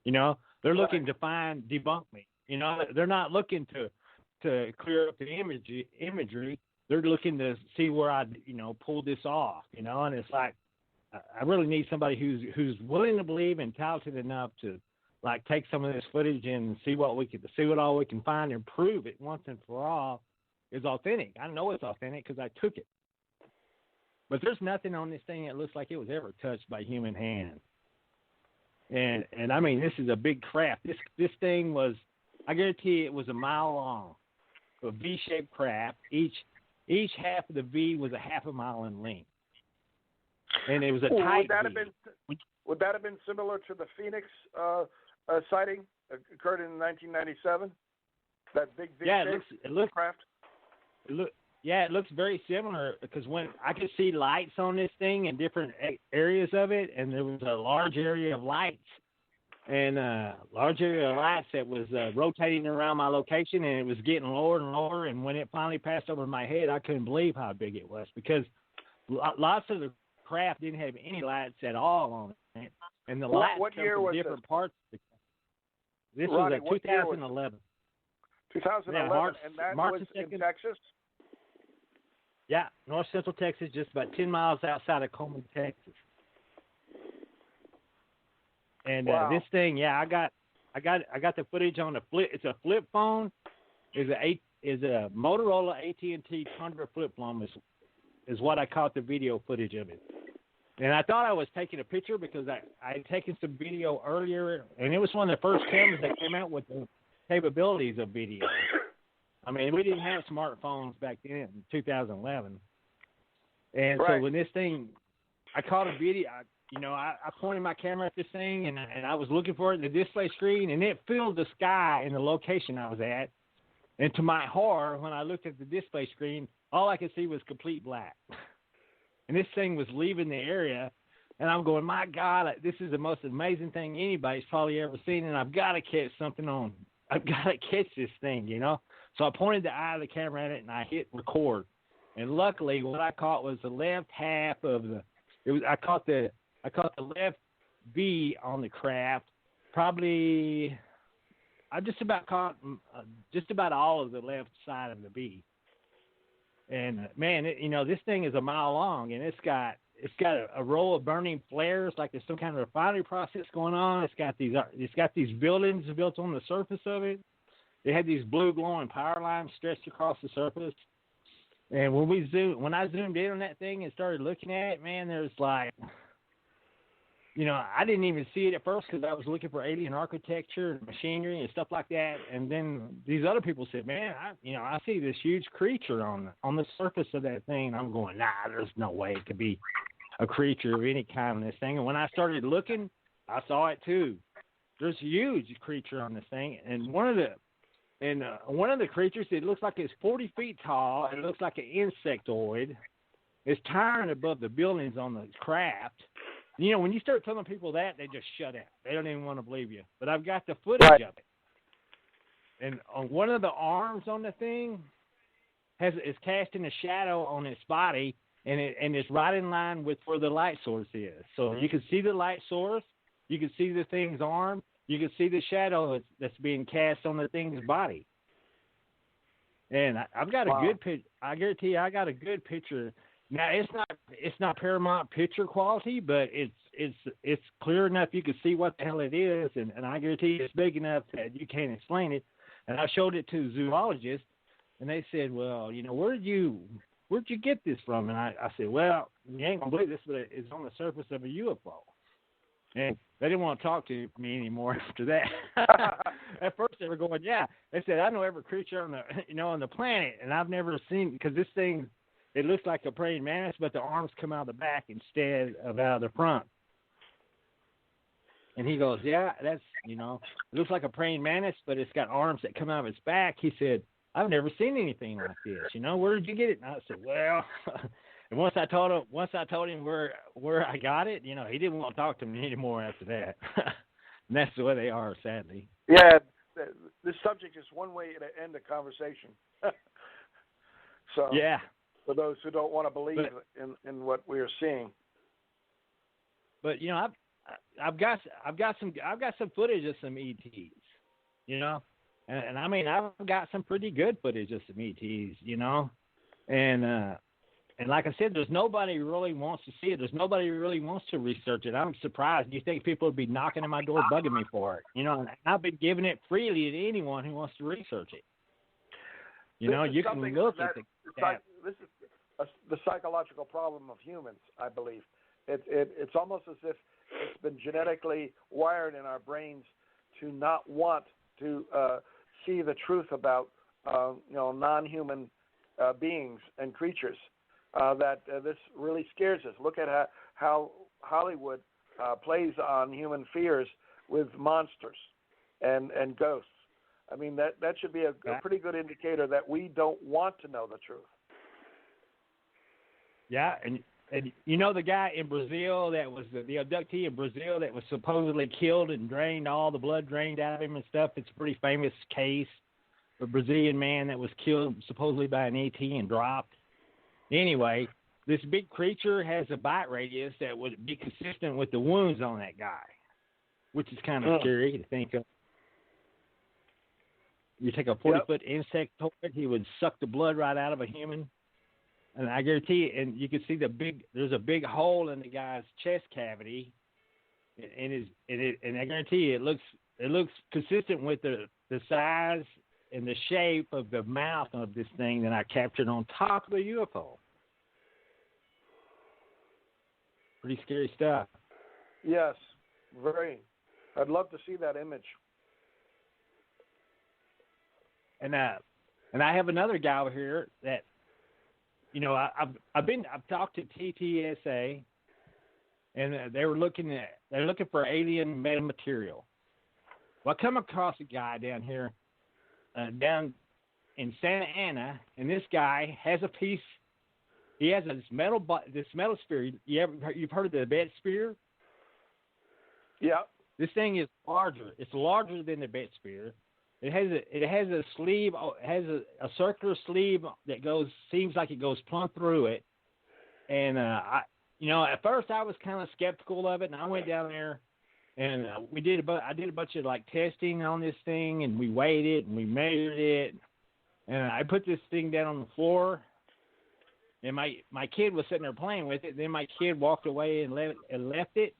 They're looking to debunk me. They're not looking to clear up the imagery. They're looking to see where I pull this off. And it's like I really need somebody who's willing to believe and talented enough to like take some of this footage and see what all we can find and prove it once and for all is authentic. I know it's authentic because I took it. But there's nothing on this thing that looks like it was ever touched by human hand. And I mean, this is a big craft. This thing was, I guarantee you, it was a mile long, a V-shaped craft. Each half of the V was a half a mile in length, and it was a tight. Would that have been similar to the Phoenix sighting occurred in 1997? That big V-shaped craft. It looks very similar because when I could see lights on this thing in different areas of it, and there was a large area of lights that was rotating around my location, and it was getting lower and lower. And when it finally passed over my head, I couldn't believe how big it was because lots of the craft didn't have any lights at all on it, and the lights what come year from was different this? parts. This Ronnie, was 2011. 2011, yeah, and that March was 2nd. in Texas? Yeah, north central Texas, just about 10 miles outside of Coleman, Texas. And this thing, I got the footage on the flip. It's a flip phone. Is a Motorola AT&T Tundra flip phone is what I caught the video footage of it. And I thought I was taking a picture because I had taken some video earlier, and it was one of the first cameras that came out with the capabilities of video. I mean, we didn't have smartphones back then in 2011. And so when this thing, I caught a video, I pointed my camera at this thing, and I was looking for it in the display screen, and it filled the sky in the location I was at. And to my horror, when I looked at the display screen, all I could see was complete black. And this thing was leaving the area, and I'm going, my God, this is the most amazing thing anybody's probably ever seen, and I've got to catch something on. I've got to catch this thing, So I pointed the eye of the camera at it, and I hit record. And luckily, what I caught was the left half of I caught the left V on the craft. Probably, I just about caught just about all of the left side of the V. And man, this thing is a mile long, and it's got a row of burning flares, like there's some kind of refinery process going on. It's got these buildings built on the surface of it. They had these blue glowing power lines stretched across the surface. And when I zoomed in on that thing and started looking at it, man, there's like I didn't even see it at first because I was looking for alien architecture and machinery and stuff like that. And then these other people said, man, I see this huge creature on the surface of that thing. And I'm going, nah, there's no way it could be a creature of any kind on this thing. And when I started looking, I saw it too. There's a huge creature on this thing. And one of the creatures, it looks like it's 40 feet tall. It looks like an insectoid. It's towering above the buildings on the craft. When you start telling people that, they just shut out. They don't even want to believe you. But I've got the footage of it. And on one of the arms on the thing is casting a shadow on its body, and it's right in line with where the light source is. So you can see the light source. You can see the thing's arm. You can see the shadow that's being cast on the thing's body. And I've got a good picture. I guarantee you, I got a good picture. Now it's not Paramount picture quality, but it's clear enough you can see what the hell it is, and I guarantee you it's big enough that you can't explain it. And I showed it to zoologists, and they said, well, where'd you get this from? And I said, well, you ain't gonna believe this, but it's on the surface of a UFO. And they didn't want to talk to me anymore after that. At first they were going, yeah. They said, I know every creature on the planet, and I've never seen, because this thing, it looks like a praying mantis, but the arms come out of the back instead of out of the front. And he goes, yeah, that's, it looks like a praying mantis, but it's got arms that come out of its back. He said, I've never seen anything like this. Where did you get it? And I said, well, and once I told him where I got it, he didn't want to talk to me anymore after that. And that's the way they are, sadly. Yeah, this subject is one way to end a conversation. So yeah. For those who don't want to believe in what we are seeing. But I've got some footage of some ETs, and I mean I've got some pretty good footage of some ETs, and like I said, there's nobody who really wants to see it. There's nobody who really wants to research it. I'm surprised. You think people would be knocking at my door, bugging me for it? And I've been giving it freely to anyone who wants to research it. You can look at this is the psychological problem of humans, I believe. It's almost as if it's been genetically wired in our brains to not want to see the truth about non-human beings and creatures. That this really scares us. Look at how Hollywood plays on human fears with monsters and ghosts. I mean, that should be a pretty good indicator that we don't want to know the truth. Yeah, and the guy in Brazil that was the abductee in Brazil that was supposedly killed and drained, all the blood drained out of him and stuff. It's a pretty famous case. A Brazilian man that was killed supposedly by an ET and dropped. Anyway, this big creature has a bite radius that would be consistent with the wounds on that guy, which is kind of scary to think of. You take a 40-foot insectoid, he would suck the blood right out of a human. And I guarantee you, and you can see there's a big hole in the guy's chest cavity, and I guarantee you it looks consistent with the size and the shape of the mouth of this thing that I captured on top of the UFO. Pretty scary stuff. Yes, very. I'd love to see that image. And I have another guy over here that, I've talked to TTSA, and they're looking for alien metamaterial. Well, I come across a guy down here, down in Santa Ana, and this guy has a piece. He has this metal sphere. You've heard of the Bet sphere? Yeah. This thing is larger. It's larger than the Bet sphere. It has a sleeve. It has a circular sleeve that seems like it goes plumb through it. And at first I was kind of skeptical of it, and I went down there, and I did a bunch of like testing on this thing, and we weighed it and we measured it, and I put this thing down on the floor, and my kid was sitting there playing with it. And then my kid walked away and left it.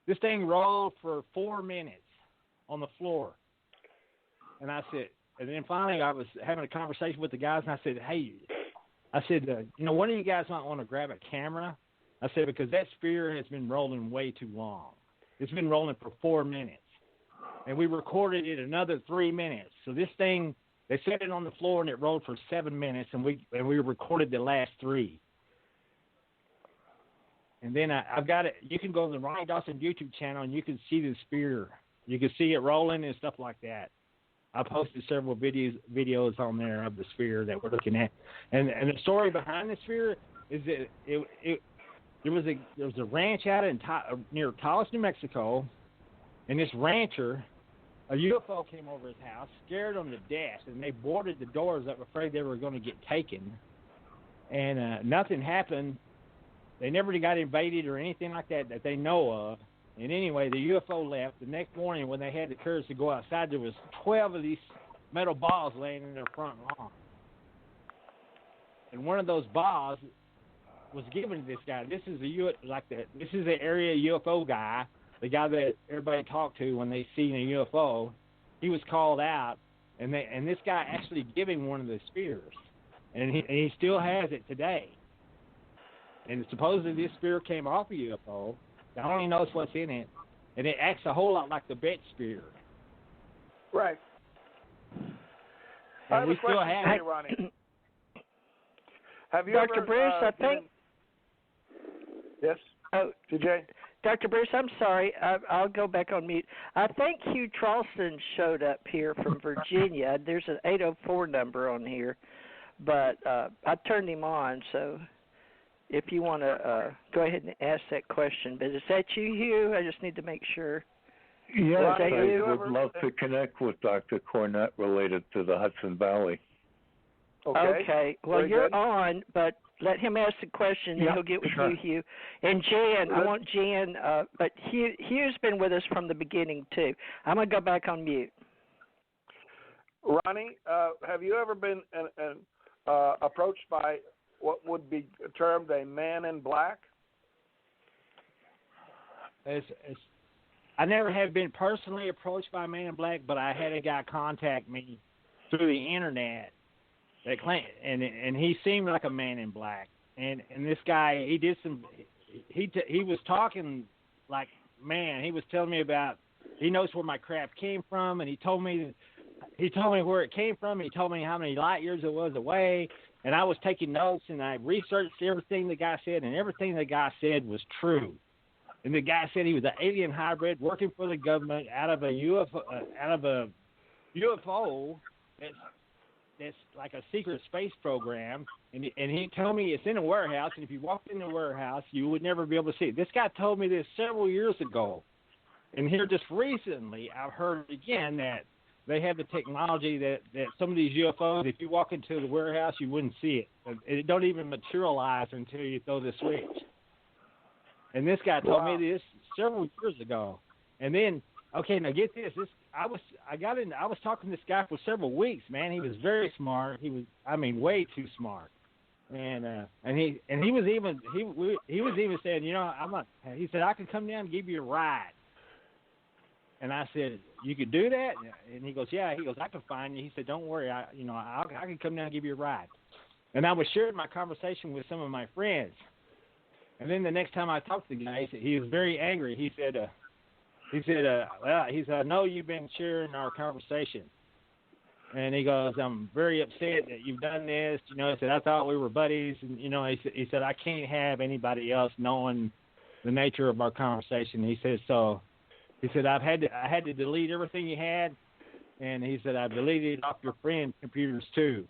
This thing rolled for 4 minutes on the floor. And then finally I was having a conversation with the guys, and I said, hey, one of you guys might want to grab a camera. I said, because that sphere has been rolling way too long. It's been rolling for 4 minutes. And we recorded it another 3 minutes. So this thing, they set it on the floor and it rolled for 7 minutes, and we recorded the last 3. And then I've got it. You can go to the Ronnie Dawson YouTube channel and you can see the sphere. You can see it rolling and stuff like that. I posted several videos on there of the sphere that we're looking at. And the story behind the sphere is that there was a ranch out near Taos, New Mexico, and this rancher, a UFO came over his house, scared them to death, and they boarded the doors up, afraid they were going to get taken. And nothing happened. They never got invaded or anything like that they know of. And anyway, the UFO left. The next morning, when they had the courage to go outside, there was 12 of these metal balls laying in their front lawn. And one of those balls was given to this guy. This is the area UFO guy, the guy that everybody talked to when they seen a UFO. He was called out, and this guy actually gave him one of the spheres, and he still has it today. And supposedly this sphere came off a UFO. God only knows what's in it, and it acts a whole lot like the Bet sphere. Right. I have a question for you, Ronnie. Have you Dr. ever, Bruce, I think. Yes. Oh, TJ. Dr. Bruce, I'm sorry. I'll go back on mute. I think Hugh Charleston showed up here from Virginia. There's an 804 number on here, but I turned him on, so. If you want to go ahead and ask that question. But is that you, Hugh? I just need to make sure. Yes, I would love to connect with Dr. Cornett related to the Hudson Valley. Okay. Well, Very you're good. on, but let him ask the question, and he'll get with you, Hugh. And Jan, I want Jan, but Hugh's been with us from the beginning, too. I'm going to go back on mute. Ronnie, have you ever been approached by what would be termed a man in black? I never have been personally approached by a man in black, but I had a guy contact me through the internet that claimed, and he seemed like a man in black. And this guy, he was talking like, man, he was telling me about, he knows where my craft came from, and he told me where it came from. He told me how many light years it was away. And I was taking notes, and I researched everything the guy said, and everything the guy said was true. And the guy said he was an alien hybrid working for the government out of a UFO that's like a secret space program. And he told me it's in a warehouse, and if you walked in the warehouse, you would never be able to see it. This guy told me this several years ago. And here just recently, I've heard again that they have the technology that some of these UFOs, if you walk into the warehouse, you wouldn't see it. It don't even materialize until you throw the switch. And this guy told me this several years ago. And then, okay, now get this. I was talking to this guy for several weeks, man. He was very smart. He was, way too smart. And he was even saying, he said, I could come down and give you a ride. And I said, you could do that? And he goes, yeah. He goes, I can find you. He said, don't worry. I can come down and give you a ride. And I was sharing my conversation with some of my friends. And then the next time I talked to the guy, he was very angry. He said, I know you've been sharing our conversation. And he goes, I'm very upset that you've done this. He said, I thought we were buddies. And, he said, I can't have anybody else knowing the nature of our conversation. He said, he said, I had to delete everything you had, and he said, I deleted off your friend's computers too.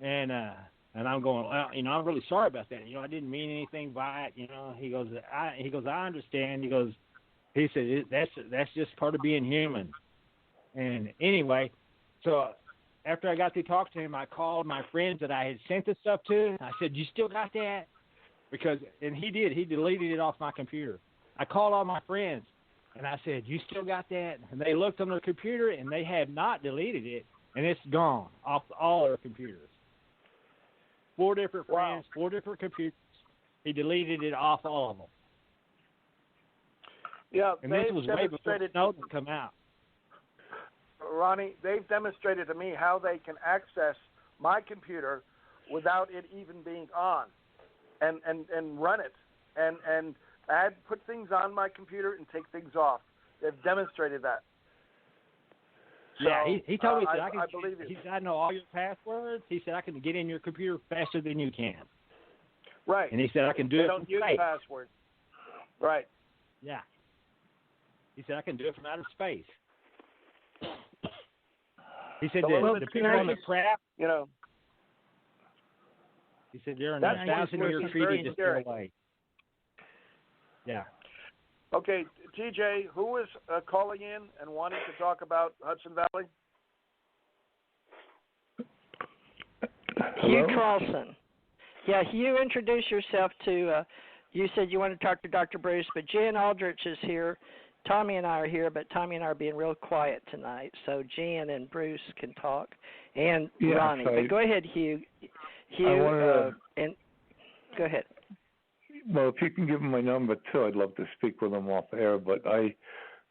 And I'm going, well, I'm really sorry about that. I didn't mean anything by it. He goes, I understand. He said, that's just part of being human. And anyway, so after I got to talk to him, I called my friends that I had sent the stuff to. I said, you still got that? And he did. He deleted it off my computer. I called all my friends. And I said, you still got that? And they looked on their computer, and they have not deleted it, and it's gone off all their computers. 4 different friends, 4 different computers. He deleted it off all of them. Yeah, and this was way before Snowden come out. Ronnie, they've demonstrated to me how they can access my computer without it even being on. and run it and put things on my computer and take things off. They've demonstrated that. Yeah, So, he told me that I believe you. He said I know all your passwords. He said I can get in your computer faster than you can. Right. And he said I can do they it don't from use space. passwords. Right. Yeah. He said I can do it from outer space. He said the people on the craft, you know. He said you're in That's a 1,000-year treaty just go away. Yeah. Okay, TJ, who was calling in and wanting to talk about Hudson Valley? Hugh Carlson. Yeah, Hugh, introduce yourself to, you said you want to talk to Dr. Bruce, but Jan Aldrich is here. Tommy and I are here, but Tommy and I are being real quiet tonight, so Jan and Bruce can talk, and Ronnie. But go ahead, Hugh. Hugh, and go ahead. Well, if you can give him my number too, I'd love to speak with him off air. But I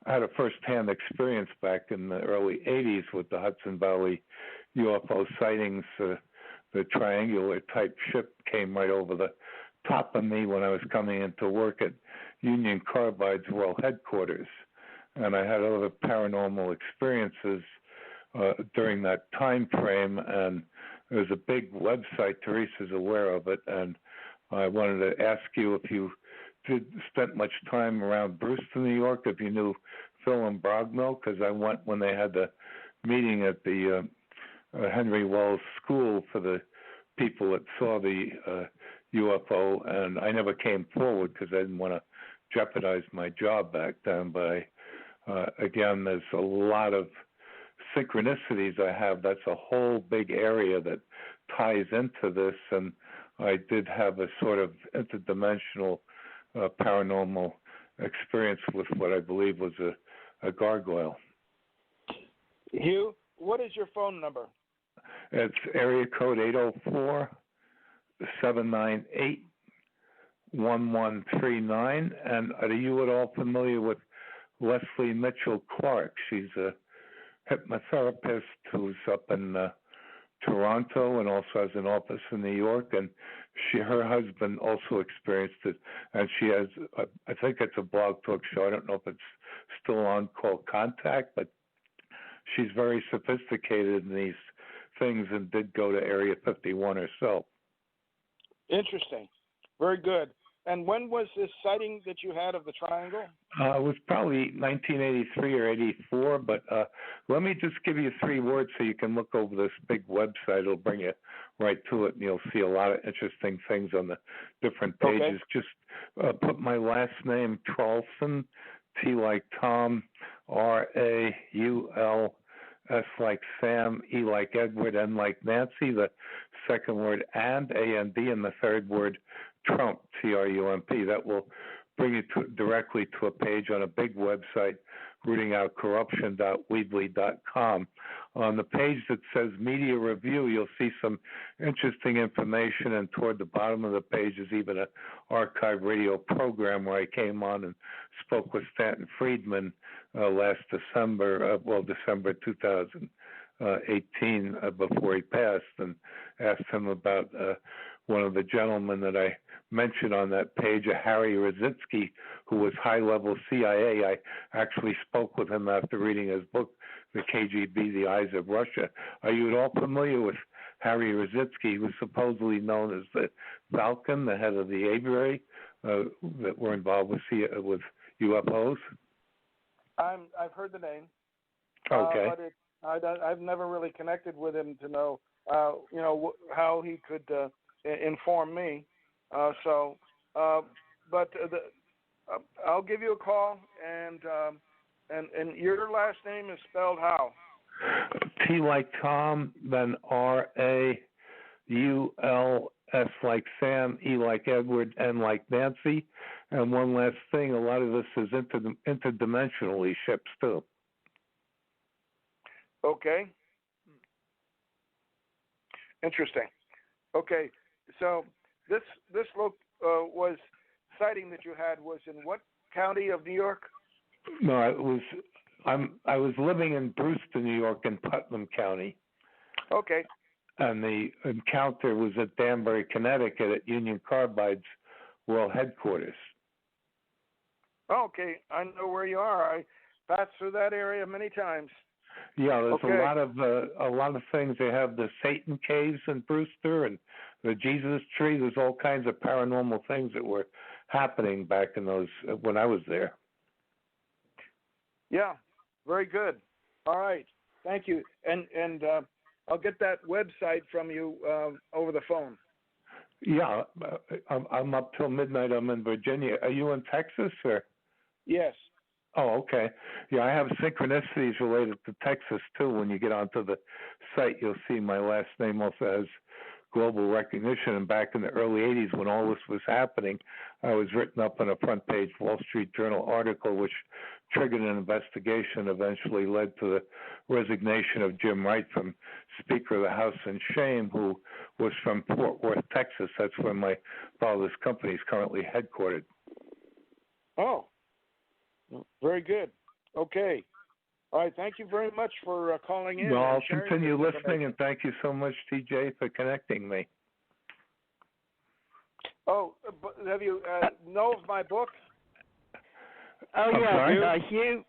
had a first-hand experience back in the early '80s with the Hudson Valley UFO sightings. The triangular type ship came right over the top of me when I was coming into work at Union Carbide's World Headquarters, and I had other paranormal experiences during that time frame. And there's a big website, Teresa's aware of it, and I wanted to ask you if you spent much time around Brewster, New York, if you knew Phil and Brogno, because I went when they had the meeting at the Henry Wells School for the people that saw the UFO, and I never came forward because I didn't want to jeopardize my job back then. But again, there's a lot of synchronicities I have. That's a whole big area that ties into this, and I did have a sort of interdimensional paranormal experience with what I believe was a gargoyle. Hugh, what is your phone number? It's area code 804-798-1139. And are you at all familiar with Leslie Mitchell Clark? She's a hypnotherapist who's up in Toronto and also has an office in New York, and her husband also experienced it, and she has I think it's a blog talk show. I don't know if it's still on, called Contact, but she's very sophisticated in these things and did go to Area 51 herself. Interesting. Very good. And when was this sighting that you had of the triangle? It was probably 1983 or 84, but let me just give you 3 words so you can look over this big website. It'll bring you right to it, and you'll see a lot of interesting things on the different pages. Okay. Just put my last name, Traulson, T like Tom, R-A-U-L, S like Sam, E like Edward, N like Nancy, the second word and, A-N-D, and the third word Trump, T-R-U-M-P. That will bring you directly to a page on a big website, rootingoutcorruption.weebly.com. On the page that says Media Review, you'll see some interesting information, and toward the bottom of the page is even an archive radio program where I came on and spoke with Stanton Friedman last December, December 2018, before he passed, and asked him about one of the gentlemen that I mentioned on that page, Harry Rositsky, who was high-level CIA. I actually spoke with him after reading his book, The KGB, The Eyes of Russia. Are you at all familiar with Harry Rositsky? He was supposedly known as the Falcon, the head of the aviary that were involved with UFOs? I've heard the name. Okay. But I've never really connected with him to know, how he could inform me. But I'll give you a call, and your last name is spelled how? T like Tom, then R-A-U-L, S like Sam, E like Edward, N like Nancy. And one last thing, a lot of this is interdimensionally ships too. Okay. Interesting. Okay, so this was sighting that you had was in what county of New York? No, I was living in Brewster, New York, in Putnam County. Okay. and the encounter was at Danbury, Connecticut, at Union Carbide's world headquarters. Okay, I know where you are. I passed through that area many times. Yeah, there's Okay. a lot of things. They have the Satan caves in Brewster and the Jesus tree. There's all kinds of paranormal things that were happening back in those when I was there. Yeah, very good. All right, thank you. And I'll get that website from you over the phone. Yeah, I'm up till midnight. I'm in Virginia. Are you in Texas, or? Yes. Oh, okay. Yeah, I have synchronicities related to Texas too. When you get onto the site, you'll see my last name also has global recognition. And back in the early 80s, when all this was happening, I was written up in a front page Wall Street Journal article, which triggered an investigation, eventually led to the resignation of Jim Wright from Speaker of the House in shame, who was from Fort Worth, Texas. That's where my father's company is currently headquartered. Oh, very good. Okay. All right. Thank you very much for calling in. Well, I'll and sharing continue this listening, and thank you so much, TJ, for connecting me. Oh, but have you know of my book? Oh, I'm yeah. sorry?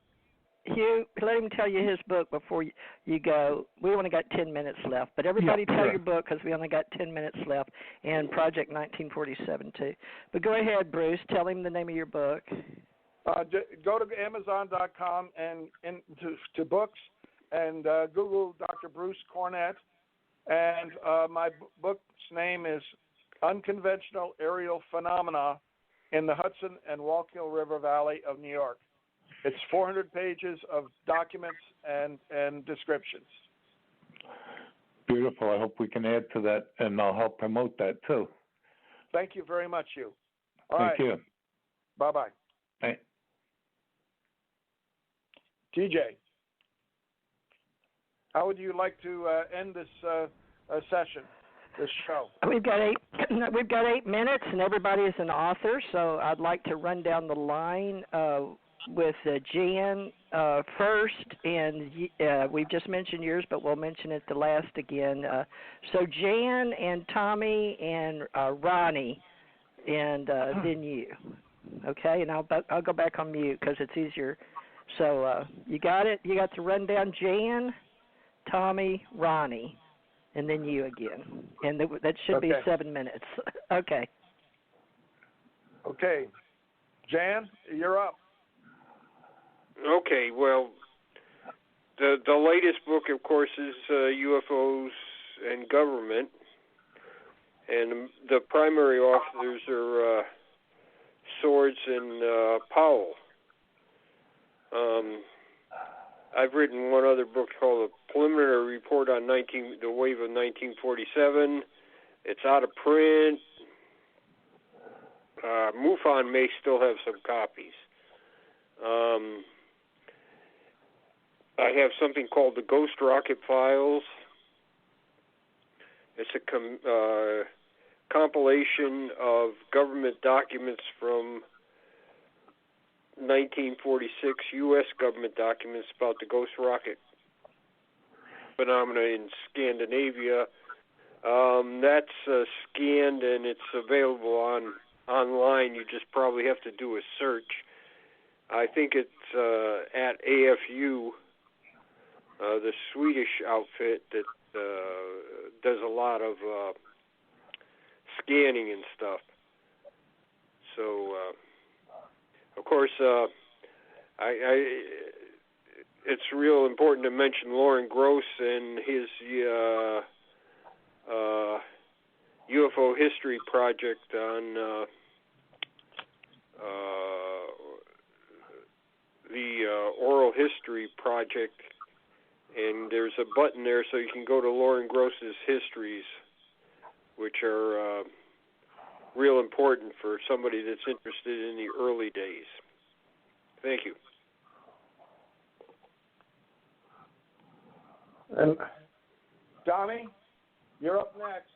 Hugh, let him tell you his book before you go. We only got 10 minutes left, but everybody Yeah, tell sure. your book because we only got 10 minutes left, and Project 1947 too. But go ahead, Bruce. Tell him the name of your book. Go to Amazon.com and to books and Google Dr. Bruce Cornett. And my book's name is Unconventional Aerial Phenomena in the Hudson and Wallkill River Valley of New York. It's 400 pages of documents and descriptions. Beautiful. I hope we can add to that, and I'll help promote that too. Thank you very much, Hugh. All Thank right. you. Bye-bye. Bye. TJ, how would you like to end this session, this show? We've got 8 minutes, and everybody is an author, so I'd like to run down the line with Jan first, and we've just mentioned yours, but we'll mention it the last again. So Jan and Tommy and Ronnie, and then you. Okay, and I'll go back on mute because it's easier. So you got it? You got the rundown, Jan, Tommy, Ronnie, and then you again. And that should be 7 minutes. Okay. Okay. Jan, you're up. Okay, well, the latest book, of course, is UFOs and Government, and the primary authors are Swords and Powell. I've written one other book called A Preliminary Report on the Wave of 1947. It's out of print. MUFON may still have some copies. I have something called the Ghost Rocket Files. It's a compilation of government documents from 1946, U.S. government documents about the ghost rocket phenomena in Scandinavia. That's scanned and it's available online. You just probably have to do a search. I think it's at AFU, the Swedish outfit that does a lot of scanning and stuff. So, of course, it's real important to mention Lauren Gross and his UFO history project on the Oral History Project, and there's a button there so you can go to Lauren Gross's histories, which are real important for somebody that's interested in the early days. Thank you. And Tommy, you're up next.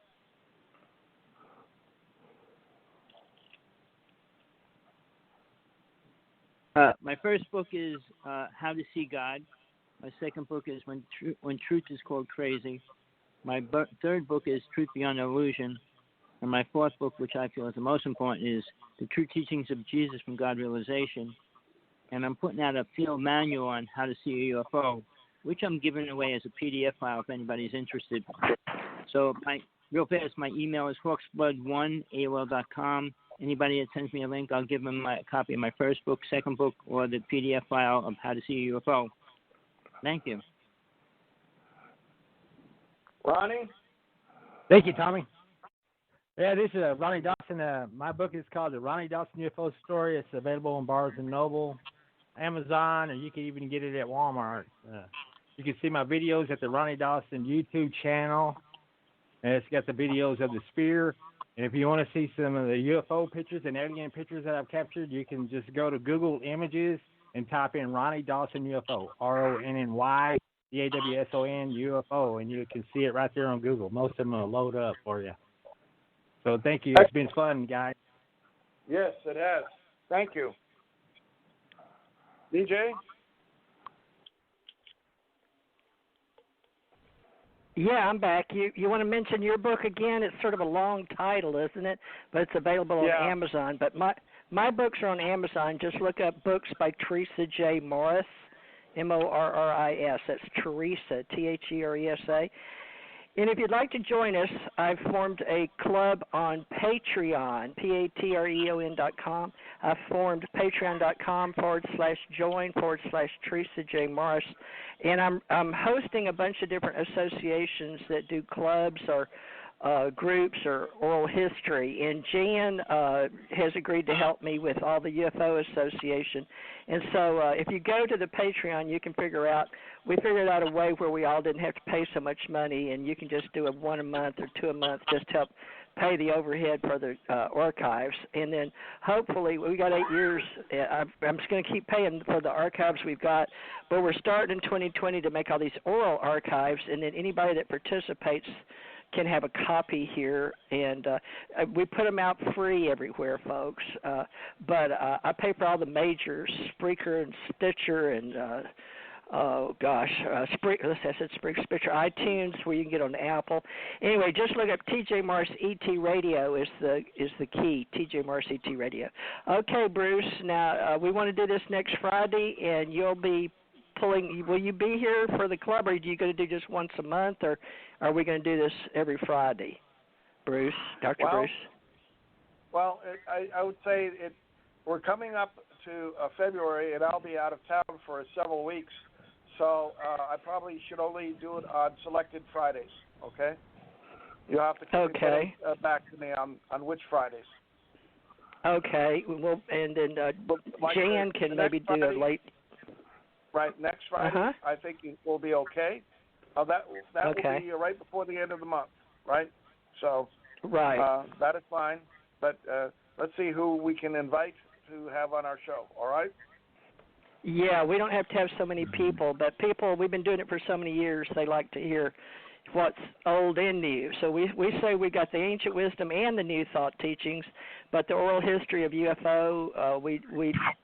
My first book is How to See God. My second book is When Truth is Called Crazy. My third book is Truth Beyond Illusion. And my fourth book, which I feel is the most important, is The True Teachings of Jesus from God Realization. And I'm putting out a field manual on how to see a UFO, which I'm giving away as a PDF file if anybody's interested. So real fast, my email is hawksblood1@AOL.com. Anybody that sends me a link, I'll give them a copy of my first book, second book, or the PDF file of how to see a UFO. Thank you. Ronnie? Thank you, Tommy. Yeah, this is Ronnie Dawson. My book is called The Ronnie Dawson UFO Story. It's available on Barnes & Noble, Amazon, or you can even get it at Walmart. You can see my videos at the Ronnie Dawson YouTube channel. And it's got the videos of the sphere. And if you want to see some of the UFO pictures and alien pictures that I've captured, you can just go to Google Images and type in Ronnie Dawson UFO, RONNY-DAWSON UFO, and you can see it right there on Google. Most of them will load up for you. So thank you. It's been fun, guys. Yes, it has. Thank you. DJ? Yeah, I'm back. You want to mention your book again? It's sort of a long title, isn't it? But it's available on Amazon. But my books are on Amazon. Just look up books by Teresa J. Morris, Morris. That's Teresa, Theresa. And if you'd like to join us, I've formed a club on Patreon, Patreon.com. I've formed patreon.com/join/Teresa J. Morris. And I'm hosting a bunch of different associations that do clubs or groups or oral history. And Jan has agreed to help me with all the UFO Association. And so if you go to the Patreon, you can we figured out a way where we all didn't have to pay so much money, and you can just do one a month or two a month just to help pay the overhead for the archives. And then hopefully, we got 8 years. I'm just going to keep paying for the archives we've got, but we're starting in 2020 to make all these oral archives, and then anybody that participates can have a copy here, and we put them out free everywhere, folks. But I pay for all the majors, Spreaker and Stitcher, and Stitcher, iTunes, where you can get on Apple. Anyway, just look up TJ Morris ET Radio is the key. TJ Morris ET Radio. Okay, Bruce. Now we want to do this next Friday, and you'll be pulling. Will you be here for the club, or are you going to do just once a month, or are we going to do this every Friday, Bruce, Dr. Bruce? Well, I would say we're coming up to February, and I'll be out of town for several weeks, so I probably should only do it on selected Fridays, okay? You'll have to communicate back to me on which Fridays. Okay. Well, and then Jan can maybe do a late... Right, next Friday, I think it will be okay. That will be right before the end of the month, right? So that is fine. But let's see who we can invite to have on our show, all right? Yeah, we don't have to have so many people, but we've been doing it for so many years, they like to hear what's old and new. So we say we got the ancient wisdom and the new thought teachings, but the oral history of UFO we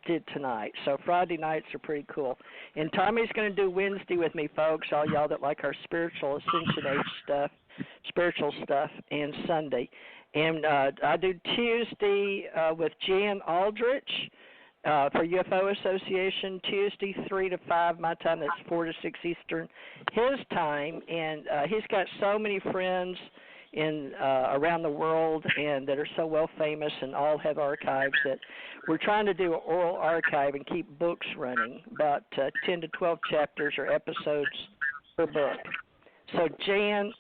did tonight. So Friday nights are pretty cool. And Tommy's going to do Wednesday with me, folks, all y'all that like our spiritual Ascension Age stuff, spiritual stuff, and Sunday. And I do Tuesday with Jan Aldrich for UFO Association, Tuesday 3 to 5 my time. That's 4 to 6 Eastern his time. And he's got so many friends in around the world and that are so well famous and all have archives that we're trying to do an oral archive and keep books running, about 10 to 12 chapters or episodes per book. So join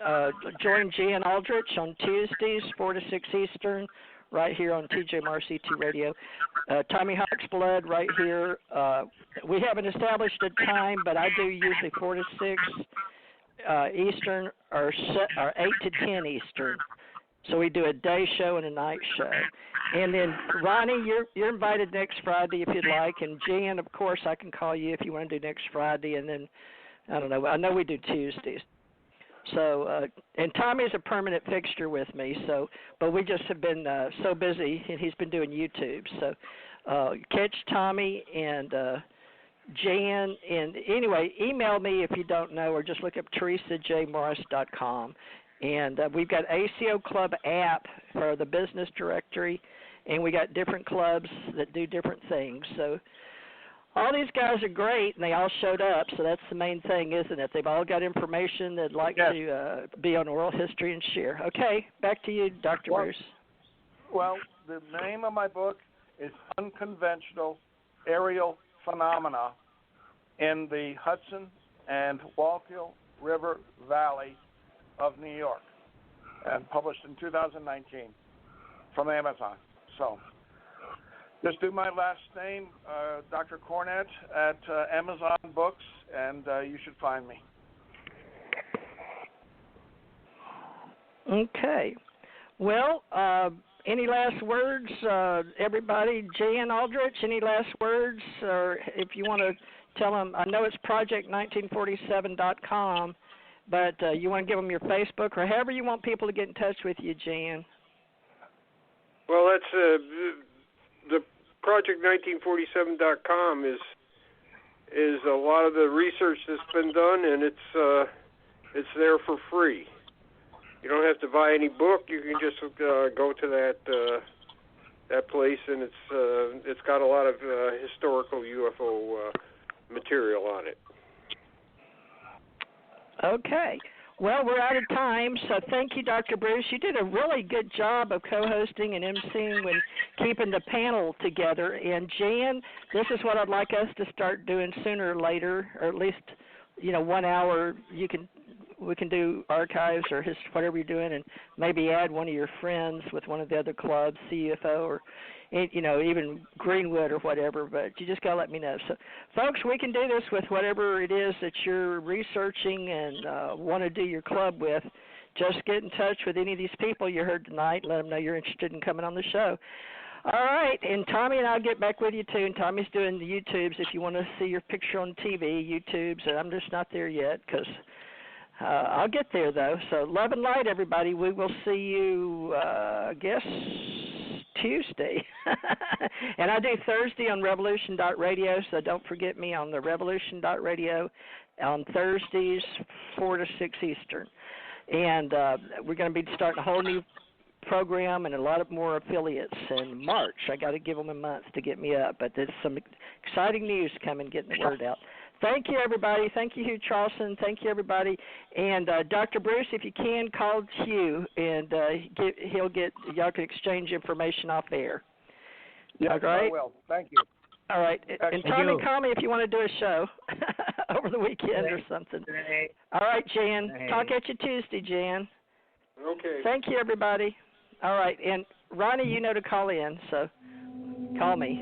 Jan Aldrich on Tuesdays 4 to 6 Eastern right here on TJ Morris ET Radio. Tommy Hawk's Blood right here. We haven't established a time, but I do usually 4 to 6 Eastern or 8 to 10 Eastern. So we do a day show and a night show. And then, Ronnie, you're invited next Friday if you'd like. And Jan, of course, I can call you if you want to do next Friday. And then, I don't know, I know we do Tuesdays. So, and Tommy's a permanent fixture with me, but we just have been so busy, and he's been doing YouTube. So catch Tommy and Jan, and anyway, email me if you don't know, or just look up teresajmorris.com. And we've got ACO Club app for the business directory, and we got different clubs that do different things. So all these guys are great, and they all showed up, so that's the main thing, isn't it? They've all got information they'd like to be on oral history and share. Okay, back to you, Dr. Bruce. Well, the name of my book is Unconventional Aerial Phenomena in the Hudson and Wallkill River Valley of New York, and published in 2019 from Amazon. So just do my last name, Dr. Cornett, at Amazon Books, and you should find me. Okay. Well, any last words, everybody? Jan Aldrich, any last words? Or if you want to tell them, I know it's project1947.com, but you want to give them your Facebook or however you want people to get in touch with you, Jan. Well, that's the project1947.com is a lot of the research that's been done, and it's there for free. You don't have to buy any book. You can just go to that place, and it's got a lot of historical UFO material on it. Okay. Well, we're out of time, so thank you, Dr. Bruce. You did a really good job of co-hosting and emceeing when keeping the panel together. And Jan, this is what I'd like us to start doing sooner or later, or at least, 1 hour. We can do archives or whatever you're doing, and maybe add one of your friends with one of the other clubs, CUFO, or even Greenwood or whatever. But you just gotta let me know. So, folks, we can do this with whatever it is that you're researching and want to do your club with. Just get in touch with any of these people you heard tonight. Let them know you're interested in coming on the show. All right, and Tommy and I'll get back with you too. And Tommy's doing the YouTubes if you want to see your picture on TV, YouTubes. And I'm just not there yet because. I'll get there, though. So love and light, everybody. We will see you, I guess, Tuesday. And I do Thursday on revolution.radio, so don't forget me on the revolution.radio on Thursdays, 4 to 6 Eastern. And we're going to be starting a whole new program and a lot of more affiliates in March. I got to give them a month to get me up, but there's some exciting news coming, getting the word out. Thank you, everybody. Thank you, Hugh Charleston. Thank you, everybody. And Dr. Bruce, if you can, call Hugh, and y'all can exchange information off air. Yes, all right? I will. Thank you. All right. And Tommy, call me if you want to do a show over the weekend or something. All right, Jan. Talk at you Tuesday, Jan. Okay. Thank you, everybody. All right. And Ronnie, you know to call in, so call me.